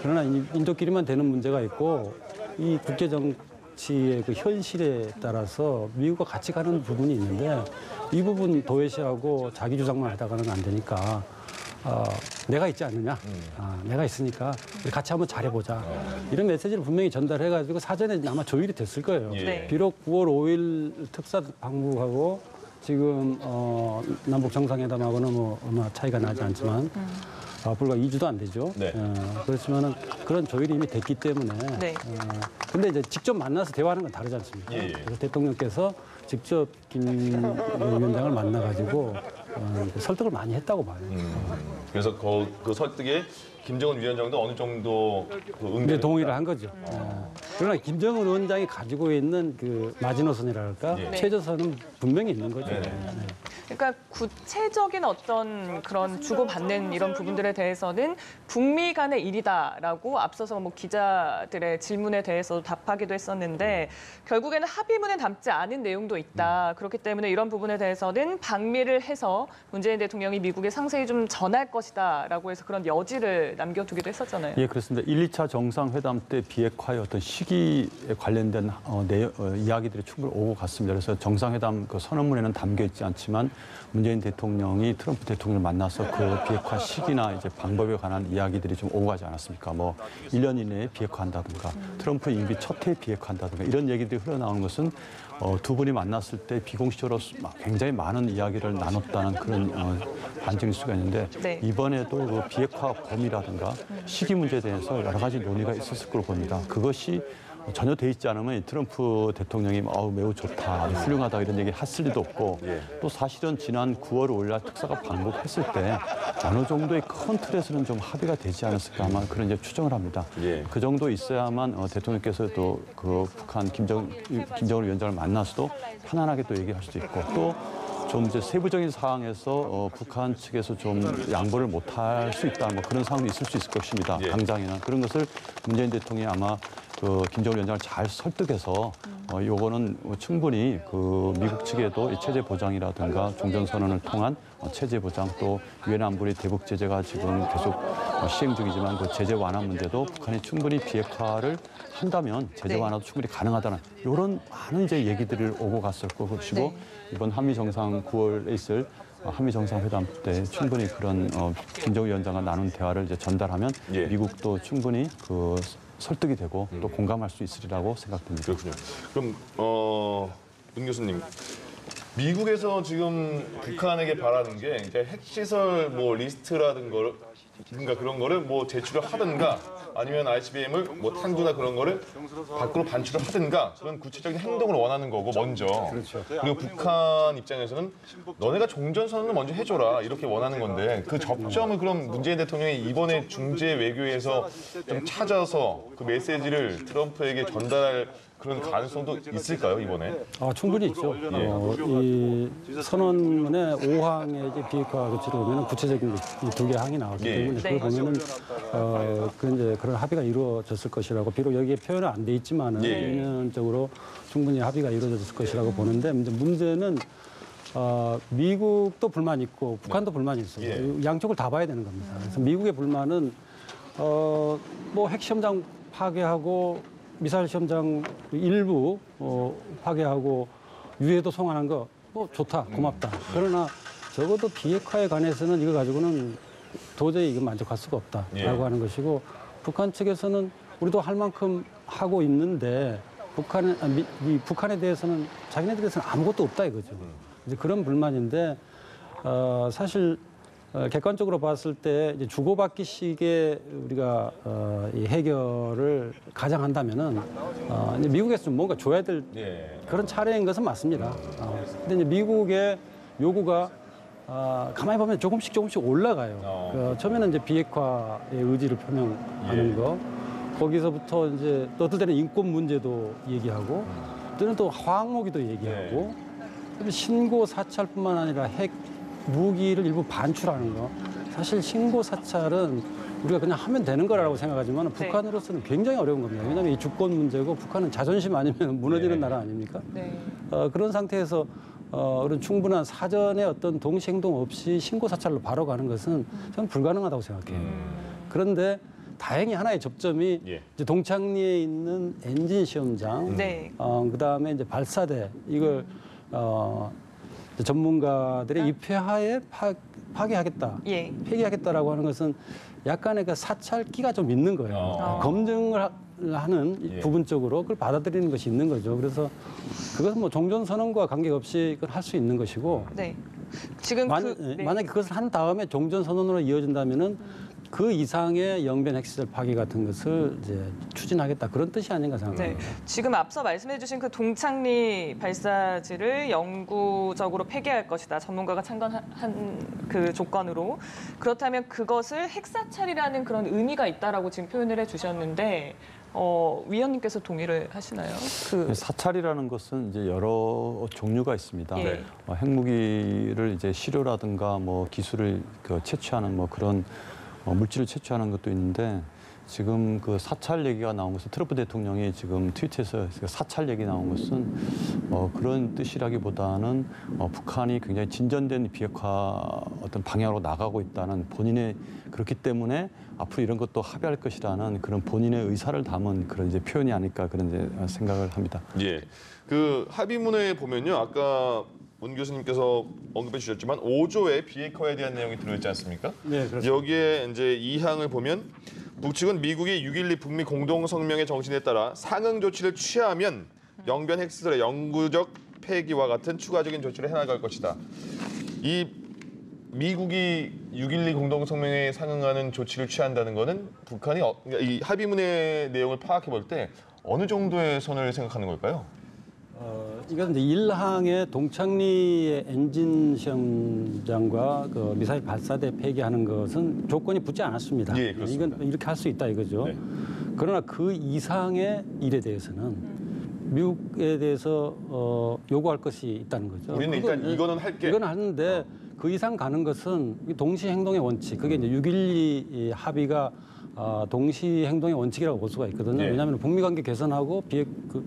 그러나 이 민족끼리만 되는 문제가 있고 이 국제 정치의 그 현실에 따라서 미국과 같이 가는 부분이 있는데 이 부분 도외시하고 자기 주장만 하다가는 안 되니까 내가 있지 않느냐. 내가 있으니까 우리 같이 한번 잘해보자. 이런 메시지를 분명히 전달해가지고 사전에 아마 조율이 됐을 거예요. 네. 비록 9월 5일 특사 방북하고 지금 남북 정상회담하고는 뭐 얼마 차이가 나지 않지만 불과 2주도 안 되죠. 네. 그렇지만은 그런 조율이 이미 됐기 때문에. 네. 근데 이제 직접 만나서 대화하는 건 다르지 않습니까? 그래서 대통령께서 직접 김 위원장을 만나가지고 설득을 많이 했다고 봐요. 그래서 그 설득에 김정은 위원장도 어느 정도 네, 동의를 한 거죠. 그러나 김정은 위원장이 가지고 있는 그 마지노선이랄까 최저선은 분명히 있는 거죠. 그러니까 구체적인 어떤 그런 주고받는 이런 부분들에 대해서는 북미 간의 일이다라고 앞서서 뭐 기자들의 질문에 대해서 답하기도 했었는데 결국에는 합의문에 담지 않은 내용도 있다. 그렇기 때문에 이런 부분에 대해서는 방미를 해서 문재인 대통령이 미국에 상세히 좀 전할 것이다라고 해서 그런 여지를 남겨두기도 했었잖아요. 예, 그렇습니다. 1, 2차 정상회담 때 비핵화의 어떤 시기에 관련된 이야기들이 충분히 오고 갔습니다. 그래서 정상회담 그 선언문에는 담겨 있지 않지만 문재인 대통령이 트럼프 대통령을 만나서 그 비핵화 시기나 이제 방법에 관한 이야기들이 좀 오고 가지 않았습니까? 뭐 1년 이내에 비핵화한다든가 트럼프 임기 첫 해에 비핵화한다든가 이런 얘기들이 흘러나오는 것은 두 분이 만났을 때 비공식적으로 굉장히 많은 이야기를 나눴다는 그런 반증일 수가 있는데 이번에도 그 비핵화 범위라든가 시기 문제에 대해서 여러 가지 논의가 있었을 거로 봅니다. 그것이 전혀 돼 있지 않으면 트럼프 대통령이 매우 좋다, 훌륭하다 이런 얘기 했을 리도 없고 또 사실은 지난 9월 5일 날 특사가 방북했을 때 어느 정도의 큰 틀에서는 좀 합의가 되지 않았을까 아마 그런 이제 추정을 합니다. 그 정도 있어야만 대통령께서도 그 북한 김정은 위원장을 만나서도 편안하게 또 얘기할 수도 있고 또 좀 이제 세부적인 사항에서 북한 측에서 좀 양보를 못할 수 있다, 뭐 그런 상황도 있을 수 있을 것입니다. 당장에는 그런 것을 문재인 대통령이 아마 그 김정은 위원장을 잘 설득해서 요거는 충분히 그 미국 측에도 이 체제 보장이라든가 종전선언을 통한 체제 보장 또 유엔 안보리 대북 제재가 지금 계속 시행 중이지만 그 제재 완화 문제도 북한이 충분히 비핵화를 한다면 제재 완화도 충분히 가능하다는 이런 많은 이제 얘기들을 오고 갔을 것이고 이번 한미 정상 9월에 있을 한미 정상회담 때 충분히 그런 김정은 위원장과 나눈 대화를 이제 전달하면 미국도 충분히 그 설득이 되고 또 공감할 수 있으리라고 생각됩니다. 그렇군요. 그럼 문 교수님, 미국에서 지금 북한에게 바라는 게 이제 핵시설 뭐 리스트라든가 그런 거를 뭐 제출을 하든가 아니면 ICBM을 뭐 탄두나 그런 거를 밖으로 반출을 하든가 그런 구체적인 행동을 원하는 거고 먼저. 그리고 북한 입장에서는 너네가 종전선언을 먼저 해줘라 이렇게 원하는 건데 그 접점을 그럼 문재인 대통령이 이번에 중재 외교에서 좀 찾아서 그 메시지를 트럼프에게 전달할 그런 가능성도 있을까요, 이번에? 충분히 있죠. 이 선언문의 5항의 이제 비핵화 조치를 보면 구체적인 두 개 항이 나오기 때문에 그걸 보면은 이제 그런 합의가 이루어졌을 것이라고 비록 여기에 표현은 안 돼 있지만은 인연적으로 충분히 합의가 이루어졌을 것이라고 보는데 문제는 미국도 불만이 있고 북한도 불만이 있어요. 양쪽을 다 봐야 되는 겁니다. 그래서 미국의 불만은 뭐 핵시험장 파괴하고 미사일 시험장 일부 파괴하고 유해도 송환한 거 뭐 좋다, 고맙다. 그러나 적어도 비핵화에 관해서는 이거 가지고는 도저히 이건 만족할 수가 없다라고 예. 하는 것이고 북한 측에서는 우리도 할 만큼 하고 있는데 북한에 대해서는 자기네들에서는 아무것도 없다 이거죠. 이제 그런 불만인데 사실 객관적으로 봤을 때 이제 주고받기식의 우리가 이 해결을 가장한다면은 이제 미국에서 좀 뭔가 줘야 될 그런 차례인 것은 맞습니다. 근데 이제 미국의 요구가 가만히 보면 조금씩 올라가요. 처음에는 이제 비핵화의 의지를 표명하는 거, 거기서부터 이제 또 어떨 때는 인권 문제도 얘기하고, 또는 또 화학무기도 얘기하고, 그다음에 신고 사찰뿐만 아니라 핵 무기를 일부 반출하는 거. 사실 신고 사찰은 우리가 그냥 하면 되는 거라고 생각하지만 북한으로서는 굉장히 어려운 겁니다. 왜냐하면 이 주권 문제고 북한은 자존심 아니면 무너지는 나라 아닙니까? 그런 상태에서 그런 충분한 사전의 어떤 동시 행동 없이 신고 사찰로 바로 가는 것은 저는 불가능하다고 생각해요. 그런데 다행히 하나의 접점이 이제 동창리에 있는 엔진 시험장, 그다음에 이제 발사대 이걸 전문가들의 입회하에 파괴하겠다, 폐기하겠다라고 하는 것은 약간의 그 사찰기가 좀 있는 거예요. 검증을 하는 부분적으로 그걸 받아들이는 것이 있는 거죠. 그래서 그것은 뭐 종전선언과 관계없이 그걸 할 수 있는 것이고, 지금 만약에 그것을 한 다음에 종전선언으로 이어진다면은 그 이상의 영변 핵시설 파괴 같은 것을 이제 추진하겠다 그런 뜻이 아닌가 생각합니다. 지금 앞서 말씀해주신 그 동창리 발사지를 영구적으로 폐기할 것이다. 전문가가 참관한 그 조건으로. 그렇다면 그것을 핵사찰이라는 그런 의미가 있다라고 지금 표현을 해주셨는데 위원님께서 동의를 하시나요? 사찰이라는 것은 이제 여러 종류가 있습니다. 핵무기를 이제 시료라든가 뭐 기술을 채취하는 뭐 그런 물질을 채취하는 것도 있는데, 지금 그 사찰 얘기가 나온 것은 트럼프 대통령이 지금 트위터에서 사찰 얘기 나온 것은 그런 뜻이라기보다는 북한이 굉장히 진전된 비핵화 어떤 방향으로 나가고 있다는 본인의, 그렇기 때문에 앞으로 이런 것도 합의할 것이라는 그런 본인의 의사를 담은 그런 이제 표현이 아닐까 그런 이제 생각을 합니다. 예, 그 합의문에 보면요, 아까 문 교수님께서 언급해 주셨지만 5조의 비핵화에 대한 내용이 들어있지 않습니까? 네, 그렇습니다. 여기에 이제 2항을 보면 북측은 미국이 6.12 북미 공동성명의 정신에 따라 상응 조치를 취하면 영변 핵시설의 영구적 폐기와 같은 추가적인 조치를 해나갈 것이다. 이 미국이 6.12 공동성명에 상응하는 조치를 취한다는 거는 북한이 이 합의문의 내용을 파악해 볼 때 어느 정도의 선을 생각하는 걸까요? 이건 이제 1항의 동창리의 엔진 시험장과 그 미사일 발사대 폐기하는 것은 조건이 붙지 않았습니다. 이건 이렇게 할 수 있다 이거죠. 그러나 그 이상의 일에 대해서는 미국에 대해서 요구할 것이 있다는 거죠. 우리는 일단 이거는 할게. 이건 하는데 그 이상 가는 것은 동시 행동의 원칙. 그게 이제 6.12 합의가 동시 행동의 원칙이라고 볼 수가 있거든요. 왜냐하면 북미 관계 개선하고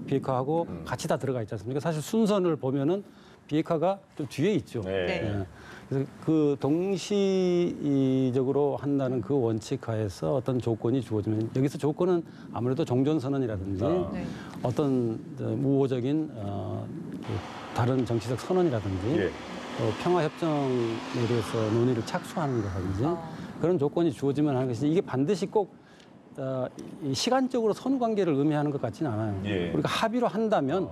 비핵화하고 같이 다 들어가 있지 않습니까? 사실 순서를 보면은 비핵화가 좀 뒤에 있죠. 그래서 그 동시적으로 한다는 그 원칙 하에서 어떤 조건이 주어지면, 여기서 조건은 아무래도 종전선언이라든지 어떤 우호적인 다른 정치적 선언이라든지 평화협정에 대해서 논의를 착수하는 것이라든지 그런 조건이 주어지면 하는 것이지, 이게 반드시 꼭 시간적으로 선후관계를 의미하는 것 같지는 않아요. 우리가 합의로 한다면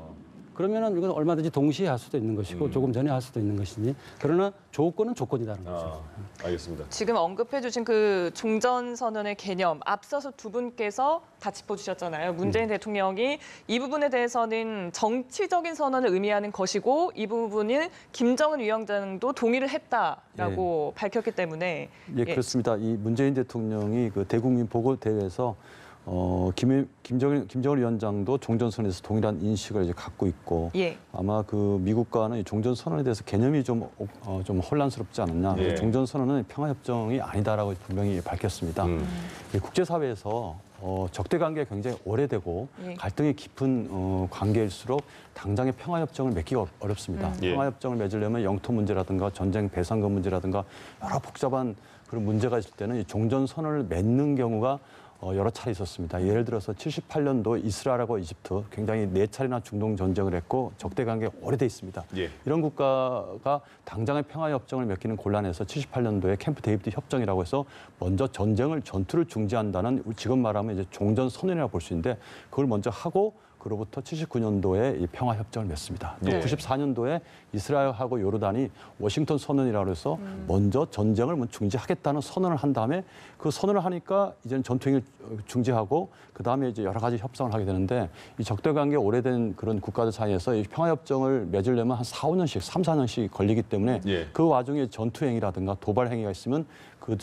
그러면은 이건 얼마든지 동시에 할 수도 있는 것이고 조금 전에 할 수도 있는 것이지, 그러나 조건은 조건이라는 거죠. 알겠습니다. 지금 언급해주신 그 종전선언의 개념, 앞서서 두 분께서 다 짚어주셨잖아요. 문재인 대통령이 이 부분에 대해서는 정치적인 선언을 의미하는 것이고, 이 부분은 김정은 위원장도 동의를 했다라고 밝혔기 때문에. 그렇습니다. 이 문재인 대통령이 그 대국민 보고 대회에서 김정은 위원장도 종전선언에서 동일한 인식을 이제 갖고 있고, 아마 그 미국과는 이 종전선언에 대해서 개념이 좀 혼란스럽지 않았냐. 종전선언은 평화협정이 아니다라고 분명히 밝혔습니다. 국제사회에서 적대 관계가 굉장히 오래되고 갈등이 깊은 관계일수록 당장의 평화협정을 맺기가 어렵습니다. 평화협정을 맺으려면 영토 문제라든가 전쟁 배상금 문제라든가 여러 복잡한 그런 문제가 있을 때는 이 종전선언을 맺는 경우가 여러 차례 있었습니다. 예를 들어서 78년도 이스라엘하고 이집트 굉장히 4차례나 중동 전쟁을 했고 적대 관계가 오래돼 있습니다. 예. 이런 국가가 당장의 평화협정을 맺기는 곤란해서 78년도에 캠프 데이비드 협정이라고 해서 먼저 전투를 중지한다는 지금 말하면 이제 종전선언이라고 볼 수 있는데 그걸 먼저 하고 그로부터 79년도에 이 평화협정을 맺습니다. 또 네. 94년도에 이스라엘하고 요르단이 워싱턴 선언이라고 해서 먼저 전쟁을 중지하겠다는 선언을 한 다음에 그 선언을 하니까 이제는 전투행위를 중지하고 그다음에 이제 여러 가지 협상을 하게 되는데 이 적대 관계 오래된 그런 국가들 사이에서 이 평화협정을 맺으려면 한 4, 5년씩, 3, 4년씩 걸리기 때문에 예. 그 와중에 전투행위라든가 도발 행위가 있으면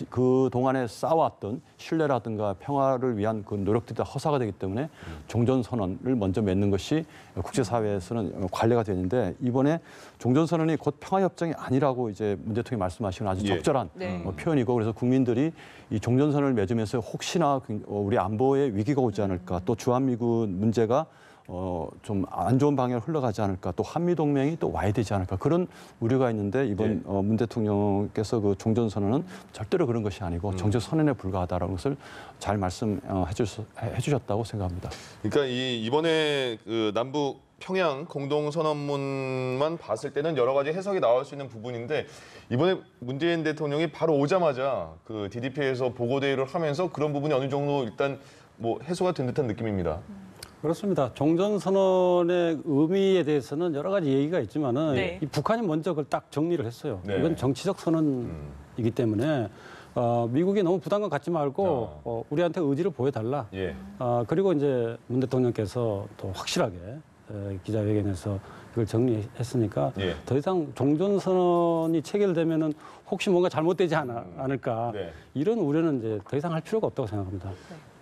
그 동안에 쌓아왔던 신뢰라든가 평화를 위한 그 노력들이 다 허사가 되기 때문에 종전선언을 먼저 맺는 것이 국제사회에서는 관례가 되는데 이번에 종전선언이 곧 평화협정이 아니라고 이제 문 대통령이 말씀하시는 아주 예. 적절한 네. 표현이고 그래서 국민들이 이 종전선언을 맺으면서 혹시나 우리 안보에 위기가 오지 않을까 또 주한미군 문제가 좀 안 좋은 방향으로 흘러가지 않을까 또 한미동맹이 또 와야 되지 않을까 그런 우려가 있는데 이번 문 대통령께서 그 종전선언은 절대로 그런 것이 아니고 정책 선언에 불과하다는 것을 잘 말씀해 주셨다고 생각합니다. 그러니까 이번에 그 남북 평양 공동선언문만 봤을 때는 여러 가지 해석이 나올 수 있는 부분인데 이번에 문재인 대통령이 바로 오자마자 그 DDP에서 보고대회를 하면서 그런 부분이 어느 정도 일단 뭐 해소가 된 듯한 느낌입니다. 그렇습니다. 종전선언의 의미에 대해서는 여러 가지 얘기가 있지만은 네. 이 북한이 먼저 그걸 딱 정리를 했어요. 네. 이건 정치적 선언이기 때문에 미국이 너무 부담감 갖지 말고 우리한테 의지를 보여달라. 예. 그리고 이제 문 대통령께서 또 확실하게 기자회견에서 이걸 정리했으니까 예. 더 이상 종전선언이 체결되면은 혹시 뭔가 잘못되지 않을까 네. 이런 우려는 이제 더 이상 할 필요가 없다고 생각합니다.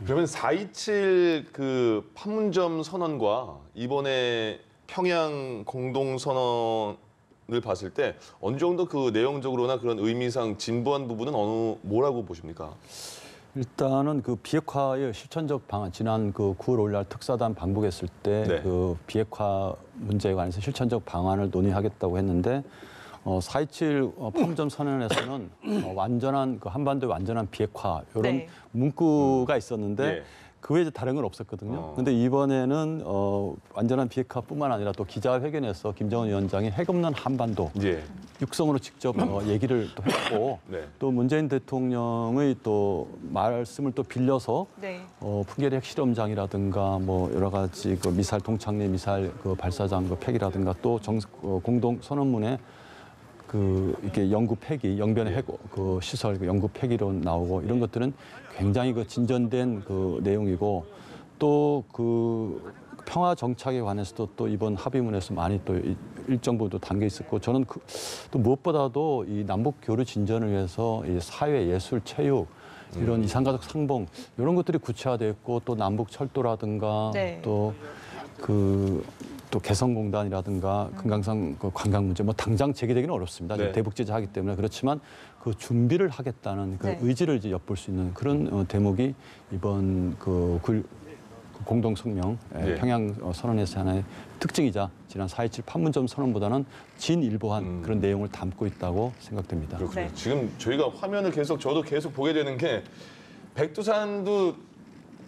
그러면 4.27 그 판문점 선언과 이번에 평양 공동선언을 봤을 때 어느 정도 그 내용적으로나 그런 의미상 진보한 부분은 뭐라고 보십니까? 일단은 그 비핵화의 실천적 방안 지난 그 9월 5일 날 특사단 방북했을 때 네. 그 비핵화 문제에 관해서 실천적 방안을 논의하겠다고 했는데 4.27 판문점 선언에서는 완전한 그 한반도의 완전한 비핵화 이런 네. 문구가 있었는데 예. 그 외에 다른 건 없었거든요. 근데 이번에는 완전한 비핵화뿐만 아니라 또 기자회견에서 김정은 위원장이 핵 없는 한반도 예. 육성으로 직접 얘기를 또 했고 네. 또 문재인 대통령의 또 말씀을 또 빌려서 네. 풍계리 핵실험장이라든가 뭐 여러 가지 그 미사일 동창리 미사일 그 발사장 그 폐기라든가 또 공동 선언문에 그 이렇게 영구 폐기, 영변의 핵 그 시설 그 영구 폐기로 나오고 이런 것들은 굉장히 그 진전된 그 내용이고 또 그 평화 정착에 관해서도 또 이번 합의문에서 많이 또 일정 부분 담겨 있었고 저는 또 무엇보다도 이 남북 교류 진전을 위해서 이 사회, 예술, 체육 이런 이산가족 상봉 이런 것들이 구체화되어 있고 또 남북 철도라든가 네. 또 개성공단이라든가 금강산 그 관광 문제 뭐 당장 제기되기는 어렵습니다. 네. 대북제재하기 때문에 그렇지만 그 준비를 하겠다는 그 네. 의지를 이제 엿볼 수 있는 그런 대목이 이번 그 공동 성명 네. 평양 선언에서 하나의 특징이자 지난 4.27 판문점 선언보다는 진일보한 그런 내용을 담고 있다고 생각됩니다. 그렇군요. 네. 지금 저희가 화면을 저도 계속 보게 되는 게 백두산도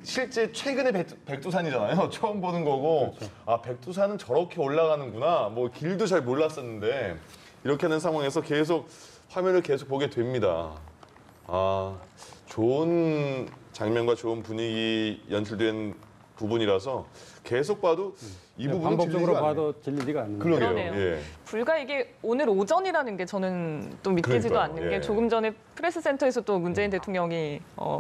실제 최근에 백두산이잖아요. 처음 보는 거고 그렇죠. 아 백두산은 저렇게 올라가는구나. 뭐 길도 잘 몰랐었는데 이렇게 하는 상황에서 계속 화면을 계속 보게 됩니다. 아 좋은 장면과 좋은 분위기 연출된 부분이라서 계속 봐도 이 부분은 반복적으로 질리지가 않네요. 봐도 질리지가 않는 그러게요. 그러네요. 예. 불과 이게 오늘 오전이라는 게 저는 또 믿기지도 그러니까요. 않는 예. 게 조금 전에 프레스센터에서 또 문재인 대통령이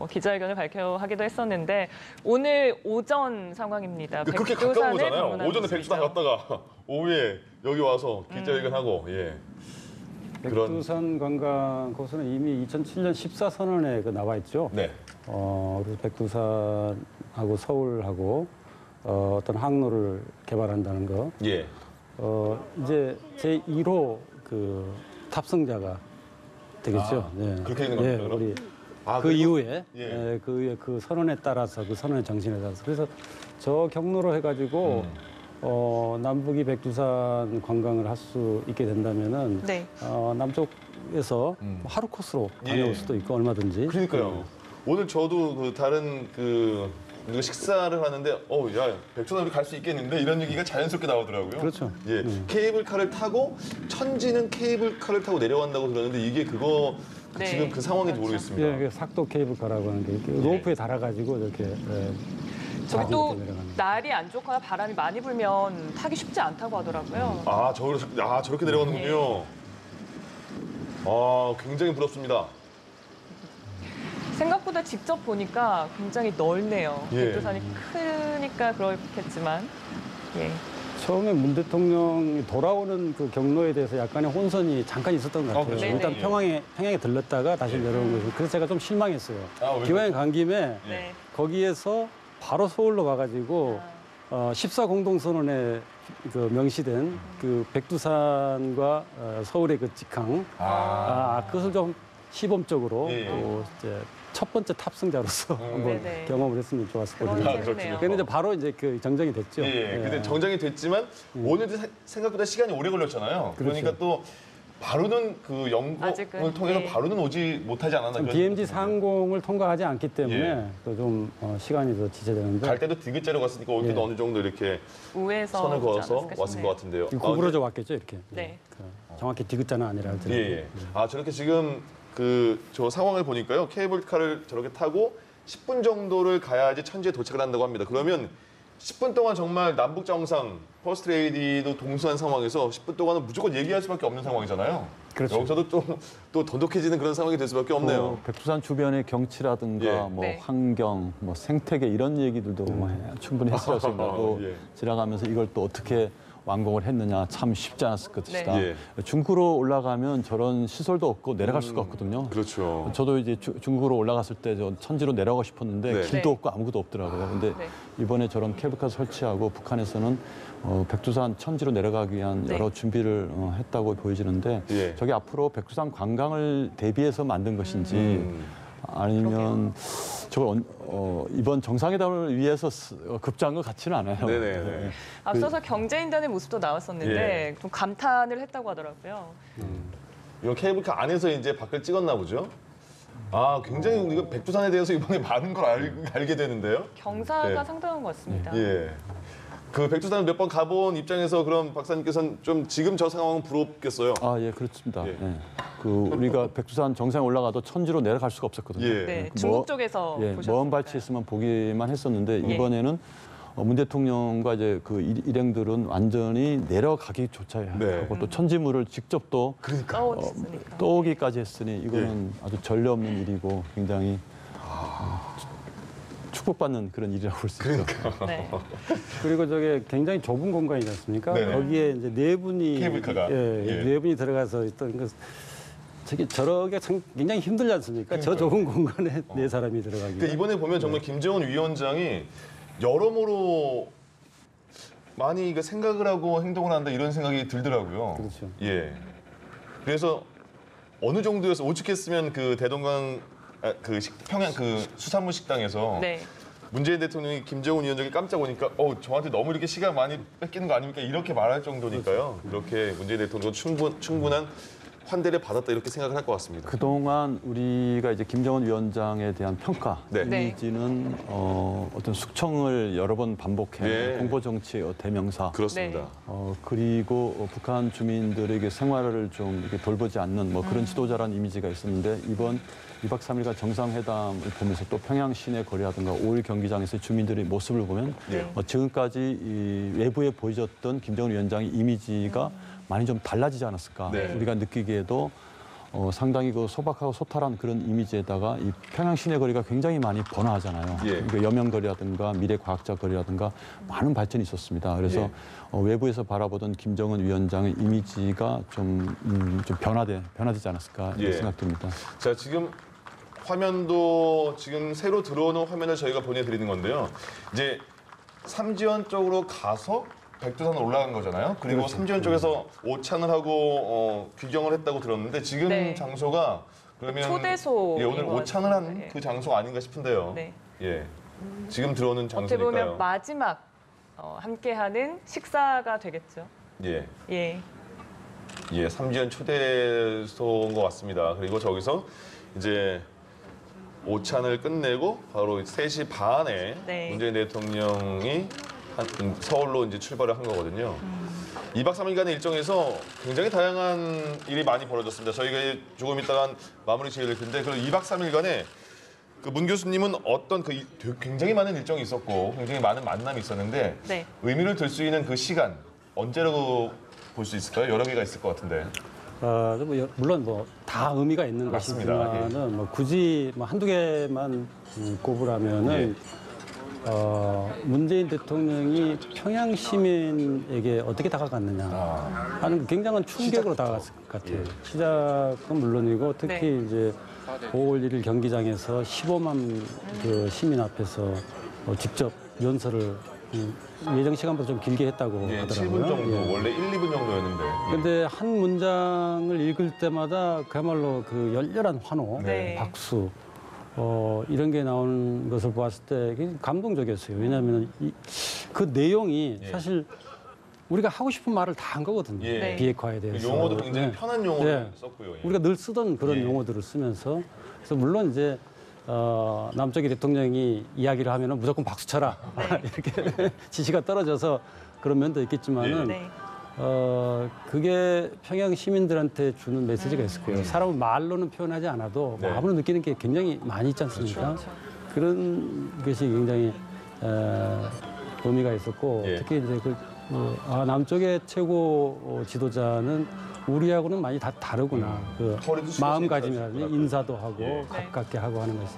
기자회견을 발표하기도 했었는데 오늘 오전 상황입니다. 그렇게 백두산을 가까운 거잖아요. 방문하고 오전에 백두산 있습니다. 갔다가 오후에 여기 와서 기자회견하고 예. 백두산 관광 코스는 이미 2007년 14선언에 나와 있죠. 네. 그래서 백두산하고 서울하고 어떤 항로를 개발한다는 거. 예. 이제 제1호 그 탑승자가 되겠죠. 네. 그렇게 되는 겁니까, 그럼? 우리 아, 그 그리고- 이후에 예. 그 선언에 따라서 그 선언의 정신에 따라서 그래서 저 경로로 해가지고 남북이 백두산 관광을 할 수 있게 된다면은 네. 남쪽에서 하루 코스로 다녀올 예. 수도 있고 얼마든지. 그러니까요. 오늘 저도 그 다른 우리가 식사를 하는데 야 백두산 우리 갈 수 있겠는데 이런 얘기가 자연스럽게 나오더라고요. 그렇죠. 예, 케이블카를 타고 천지는 케이블카를 타고 내려간다고 들었는데 이게 그거 네, 지금 그 상황인지 그렇죠. 모르겠습니다. 예, 그 sak도 케이블카라고 하는 게 이렇게 로프에 달아가지고 이렇게 저기 또 이렇게 내려가는. 날이 안 좋거나 바람이 많이 불면 타기 쉽지 않다고 하더라고요. 저렇게 내려가는군요. 굉장히 부럽습니다. 생각보다 직접 보니까 굉장히 넓네요. 예. 백두산이 크니까 그렇겠지만. 예. 처음에 문 대통령이 돌아오는 그 경로에 대해서 약간의 혼선이 잠깐 있었던 것 같아요. 그렇죠. 일단 네네. 평양에 들렀다가 다시 내려온 거죠. 그래서 제가 좀 실망했어요. 왜 기왕에 간 김에 네. 거기에서 바로 서울로 가가지고 14공동선언에 그 명시된 그 백두산과 서울의 그 직항 그것을 좀 시범적으로 예, 예. 또 이제 첫 번째 탑승자로서 한번 네네. 경험을 했으면 좋았을 것 그런 같아요. 셈이네요. 그런데 이제 바로 이제 그 정정이 됐죠. 예, 근데 정정이 됐지만 오늘도 생각보다 시간이 오래 걸렸잖아요. 그러니까 또 바로는 그 영국을 아직은, 통해서 예. 바로는 오지 못하지 않았나. DMZ 상공을 통과하지 않기 때문에 예. 또 좀 시간이 더 지체되는데 갈 때도 디귿자로 갔으니까 올 때도 예. 어느 정도 이렇게 우에서 선을 오지 그어서 않았을까 왔을 싶네요. 것 같은데요. 구부러져 왔겠죠 이렇게. 네. 정확히 디귿자는 아니라 할지라도. 예. 저렇게 지금 저 상황을 보니까요. 케이블카를 저렇게 타고 10분 정도를 가야지 천지에 도착을 한다고 합니다. 그러면 10분 동안 정말 남북 정상, 퍼스트 레이디도 동수한 상황에서 10분 동안은 무조건 얘기할 수밖에 없는 상황이잖아요. 그렇죠. 여기서도 또 돈독해지는 그런 상황이 될 수밖에 없네요. 백두산 주변의 경치라든가 예. 뭐 네. 환경, 뭐 생태계 이런 얘기들도 충분히 했을 것입니다. 또 예. 지나가면서 이걸 또 어떻게 완공을 했느냐 참 쉽지 않았을 것이다. 네. 중구로 올라가면 저런 시설도 없고 내려갈 수가 없거든요. 그렇죠. 저도 이제 중구로 올라갔을 때 저 천지로 내려가고 싶었는데 네. 길도 네. 없고 아무것도 없더라고요. 근데 네. 이번에 저런 케이블카 설치하고 북한에서는 백두산 천지로 내려가기 위한 네. 여러 준비를 했다고 보여지는데 예. 저게 앞으로 백두산 관광을 대비해서 만든 것인지 아니면 저걸 이번 정상회담을 위해서 급조한 것 같지는 않아요. 네네. 앞서서 경제인단의 모습도 나왔었는데 좀 감탄을 했다고 하더라고요. 이건 케이블카 안에서 이제 밖을 찍었나 보죠. 굉장히 우리가 백두산에 대해서 이번에 많은 걸 알게 되는데요. 경사가 네. 상당한 것 같습니다. 예. 그 백두산을 몇 번 가본 입장에서 그럼 박사님께서는 좀 지금 저 상황은 부럽겠어요. 예, 그렇습니다. 예. 예. 우리가 백두산 정상에 올라가도 천지로 내려갈 수가 없었거든요. 예. 네, 중국 쪽에서 보셨어요. 먼 발치에서만 보기만 했었는데 예. 이번에는 문 대통령과 이제 그 일행들은 완전히 내려가기조차 네. 하고 또 천지물을 직접 또 떠오르셨으니까. 떠오기까지 했으니 이거는 아주 전례 없는 일이고 굉장히 축복받는 그런 일이라고 볼 수 있죠. 네. 그리고 저게 굉장히 좁은 공간이지 않습니까? 네네. 거기에 이제 네 분이 케이블카가. 예. 네 분이 들어가서 있던 그 저게 굉장히 힘들지 않습니까? 저 좁은 공간에 네 사람이 들어가기. 그러니까 이번에 보면 정말 김정은 위원장이 여러모로 많이 생각을 하고 행동을 한다 이런 생각이 들더라고요. 그렇죠. 예. 그래서 어느 정도에서 오죽했으면 그 대동강 평양 그 수산물 식당에서 네. 문재인 대통령이 김정은 위원장이 깜짝 오니까 저한테 너무 이렇게 시간 많이 뺏기는 거 아닙니까? 이렇게 말할 정도니까요. 이렇게 문재인 대통령은 충분한 환대를 받았다 이렇게 생각을 할 것 같습니다. 그동안 우리가 이제 김정은 위원장에 대한 평가, 네. 이미지는 어떤 숙청을 여러 번 반복해 네. 홍보 정치의 대명사. 그렇습니다. 그리고 북한 주민들에게 생활을 좀 이렇게 돌보지 않는 뭐 그런 지도자라는 이미지가 있었는데 이번 2박 3일간 정상회담을 보면서 또 평양 시내 거리라든가 5일 경기장에서 주민들의 모습을 보면 지금까지 이 외부에 보여줬던 김정은 위원장의 이미지가 많이 좀 달라지지 않았을까. 네. 우리가 느끼기에도 상당히 그 소박하고 소탈한 그런 이미지에다가 이 평양 시내 거리가 굉장히 많이 번화하잖아요. 예. 그러니까 여명거리라든가 미래과학자 거리라든가 많은 발전이 있었습니다. 그래서 외부에서 바라보던 김정은 위원장의 이미지가 좀 변화되지 않았을까 이런 예. 생각됩니다. 자, 지금 화면도 지금 새로 들어오는 화면을 저희가 보내드리는 건데요. 이제 삼지연 쪽으로 가서 백두산을 올라간 거잖아요. 그리고 그렇죠. 삼지연 쪽에서 오찬을 하고 귀경을 했다고 들었는데 지금 네. 장소가 그러면 초대소 오늘 오찬을 한 네. 그 장소 아닌가 싶은데요. 네. 예, 지금 들어오는 어떻게 장소니까요. 보면 마지막 함께하는 식사가 되겠죠. 예, 예. 삼지연 초대소인 것 같습니다. 그리고 저기서 이제 오찬을 끝내고 바로 3시 반에 네. 문재인 대통령이 서울로 이제 출발을 한 거거든요. 2박 3일간의 일정에서 굉장히 다양한 일이 많이 벌어졌습니다. 저희가 조금 이따가 마무리 지어야 될 텐데 그 2박 3일간에 그 문 교수님은 어떤 굉장히 많은 일정이 있었고 굉장히 많은 만남이 있었는데 네. 의미를 둘 수 있는 그 시간 언제라고 볼 수 있을까요? 여러 개가 있을 것 같은데. 물론 다 의미가 있는 맞습니다. 것이지만은 뭐 굳이 한두 개만 꼽으라면은 문재인 대통령이 평양 시민에게 어떻게 다가갔느냐 하는 굉장한 충격으로 다가갔을 것 같아요. 시작은 물론이고 특히 이제 5월 1일 경기장에서 15만 그 시민 앞에서 직접 연설을 예정 시간보다 좀 길게 했다고 하더라고요. 7분 정도, 원래 1, 2분 정도였는데. 근데 한 문장을 읽을 때마다 그야말로 그 열렬한 환호, 네. 박수, 이런 게 나오는 것을 보았을 때 굉장히 감동적이었어요. 왜냐하면 그 내용이 사실 우리가 하고 싶은 말을 다 한 거거든요. 네. 비핵화에 대해서. 용어도 굉장히 편한 용어를 썼고요. 우리가 늘 쓰던 그런 용어들을 쓰면서 그래서 물론 이제 남쪽의 대통령이 이야기를 하면은 무조건 박수 쳐라 이렇게 지시가 떨어져서 그런 면도 있겠지만은 그게 평양 시민들한테 주는 메시지가 있을 거예요. 사람은 말로는 표현하지 않아도 마음으로 느끼는 게 굉장히 많이 있지 않습니까? 그런 것이 굉장히 의미가 있었고 특히 이제 남쪽의 최고 지도자는 우리하고는 많이 다 다르구나. 그 마음가짐이라든지 인사도 하고 가깝게 하고 하는 것이.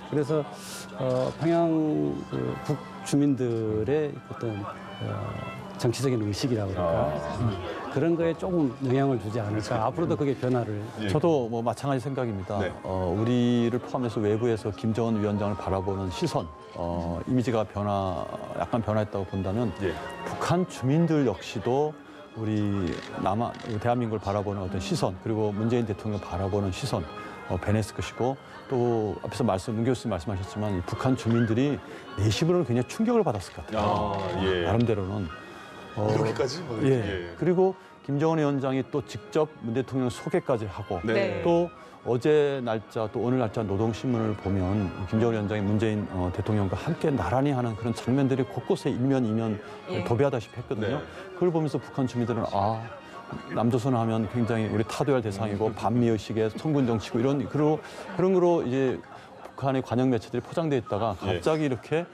그래서 평양 북 주민들의 어떤 정치적인 의식이라고 그럴까 그런 거에 조금 영향을 주지 않을까. 앞으로도 그게 변화를. 저도 뭐 마찬가지 생각입니다. 우리를 포함해서 외부에서 김정은 위원장을 바라보는 시선, 이미지가 약간 변화했다고 본다면 북한 주민들 역시도 우리 대한민국을 바라보는 어떤 시선, 그리고 문재인 대통령을 바라보는 시선, 변했을 것이고, 또 앞에서 문 교수님 말씀하셨지만 북한 주민들이 내심으로는 굉장히 충격을 받았을 것 같아요. 나름대로는. 이렇게까지? 그리고 김정은 위원장이 또 직접 문 대통령 소개까지 하고 또 어제 날짜 또 오늘 날짜 노동신문을 보면 김정은 위원장이 문재인 대통령과 함께 나란히 하는 그런 장면들이 곳곳에 일면 이면 도배하다시피 했거든요. 그걸 보면서 북한 주민들은 남조선 하면 굉장히 우리 타도할 대상이고 반미의식의 성군 정치고 그런 거로 이제 북한의 관영 매체들이 포장되어 있다가 갑자기 이렇게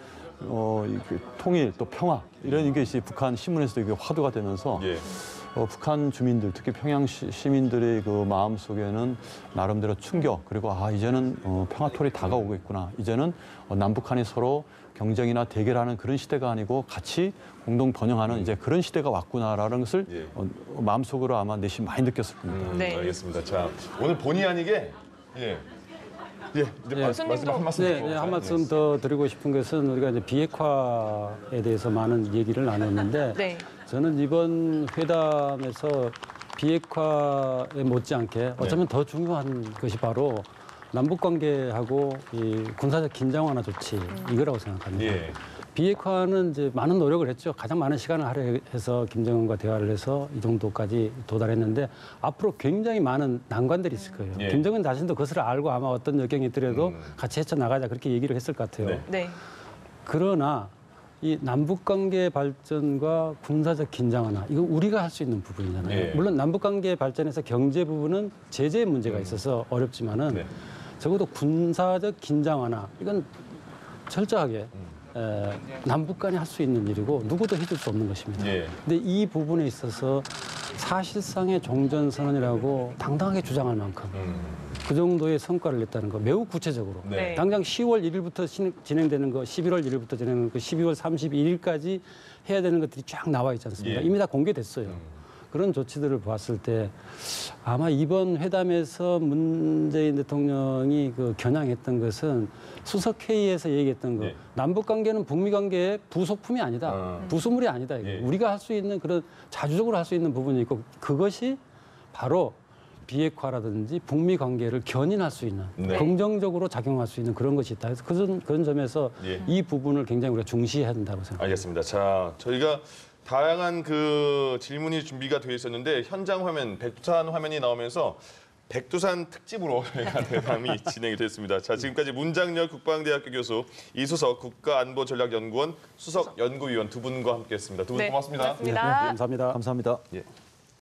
통일 또 평화 이런 게 이제 북한 신문에서도 이게 화두가 되면서 북한 주민들 특히 평양 시민들의 그 마음 속에는 나름대로 충격 그리고 이제는 평화토리 다가오고 있구나. 이제는 남북한이 서로 경쟁이나 대결하는 그런 시대가 아니고 같이 공동 번영하는 이제 그런 시대가 왔구나라는 것을 마음속으로 아마 내심 많이 느꼈을 겁니다. 알겠습니다. 자, 오늘 본의 아니게 이제 한 말씀 더 드리고 싶은 것은 우리가 이제 비핵화에 대해서 많은 얘기를 나눴는데 저는 이번 회담에서 비핵화에 못지않게 어쩌면 더 중요한 것이 바로 남북 관계하고 이 군사적 긴장 완화 조치 이거라고 생각합니다. 비핵화는 이제 많은 노력을 했죠. 가장 많은 시간을 할애해서 김정은과 대화를 해서 이 정도까지 도달했는데 앞으로 굉장히 많은 난관들이 있을 거예요. 김정은 자신도 그것을 알고 아마 어떤 여경이 있더라도 같이 헤쳐나가자 그렇게 얘기를 했을 것 같아요. 그러나 이 남북관계 발전과 군사적 긴장 완화 이건 우리가 할 수 있는 부분이잖아요. 물론 남북관계 발전에서 경제 부분은 제재 문제가 있어서 어렵지만은 적어도 군사적 긴장 완화 이건 철저하게 남북 간이 할 수 있는 일이고 누구도 해줄 수 없는 것입니다. 근데 이 부분에 있어서 사실상의 종전선언이라고 당당하게 주장할 만큼 그 정도의 성과를 냈다는 거 매우 구체적으로 당장 10월 1일부터 진행되는 거 11월 1일부터 진행되는 거 12월 31일까지 해야 되는 것들이 쫙 나와 있지 않습니까? 이미 다 공개됐어요. 그런 조치들을 봤을 때 아마 이번 회담에서 문재인 대통령이 그 겨냥했던 것은 수석회의에서 얘기했던 거 남북 관계는 북미 관계의 부속품이 아니다. 부수물이 아니다. 이거. 우리가 할 수 있는 그런 자주적으로 할 수 있는 부분이 있고 그것이 바로 비핵화라든지 북미 관계를 견인할 수 있는 긍정적으로 작용할 수 있는 그런 것이 있다. 그래서 그런 점에서 이 부분을 굉장히 우리가 중시해야 된다고 생각합니다. 알겠습니다. 자, 저희가 다양한 그 질문이 준비가 되어 있었는데 현장 화면, 백두산 화면이 나오면서 백두산 특집으로 저희가 대담이 진행이 됐습니다. 자, 지금까지 문장열 국방대학교 교수, 이수석 국가안보전략연구원 수석 연구위원 두 분과 함께했습니다. 두 분 네, 고맙습니다. 고맙습니다. 감사합니다. 감사합니다. 예.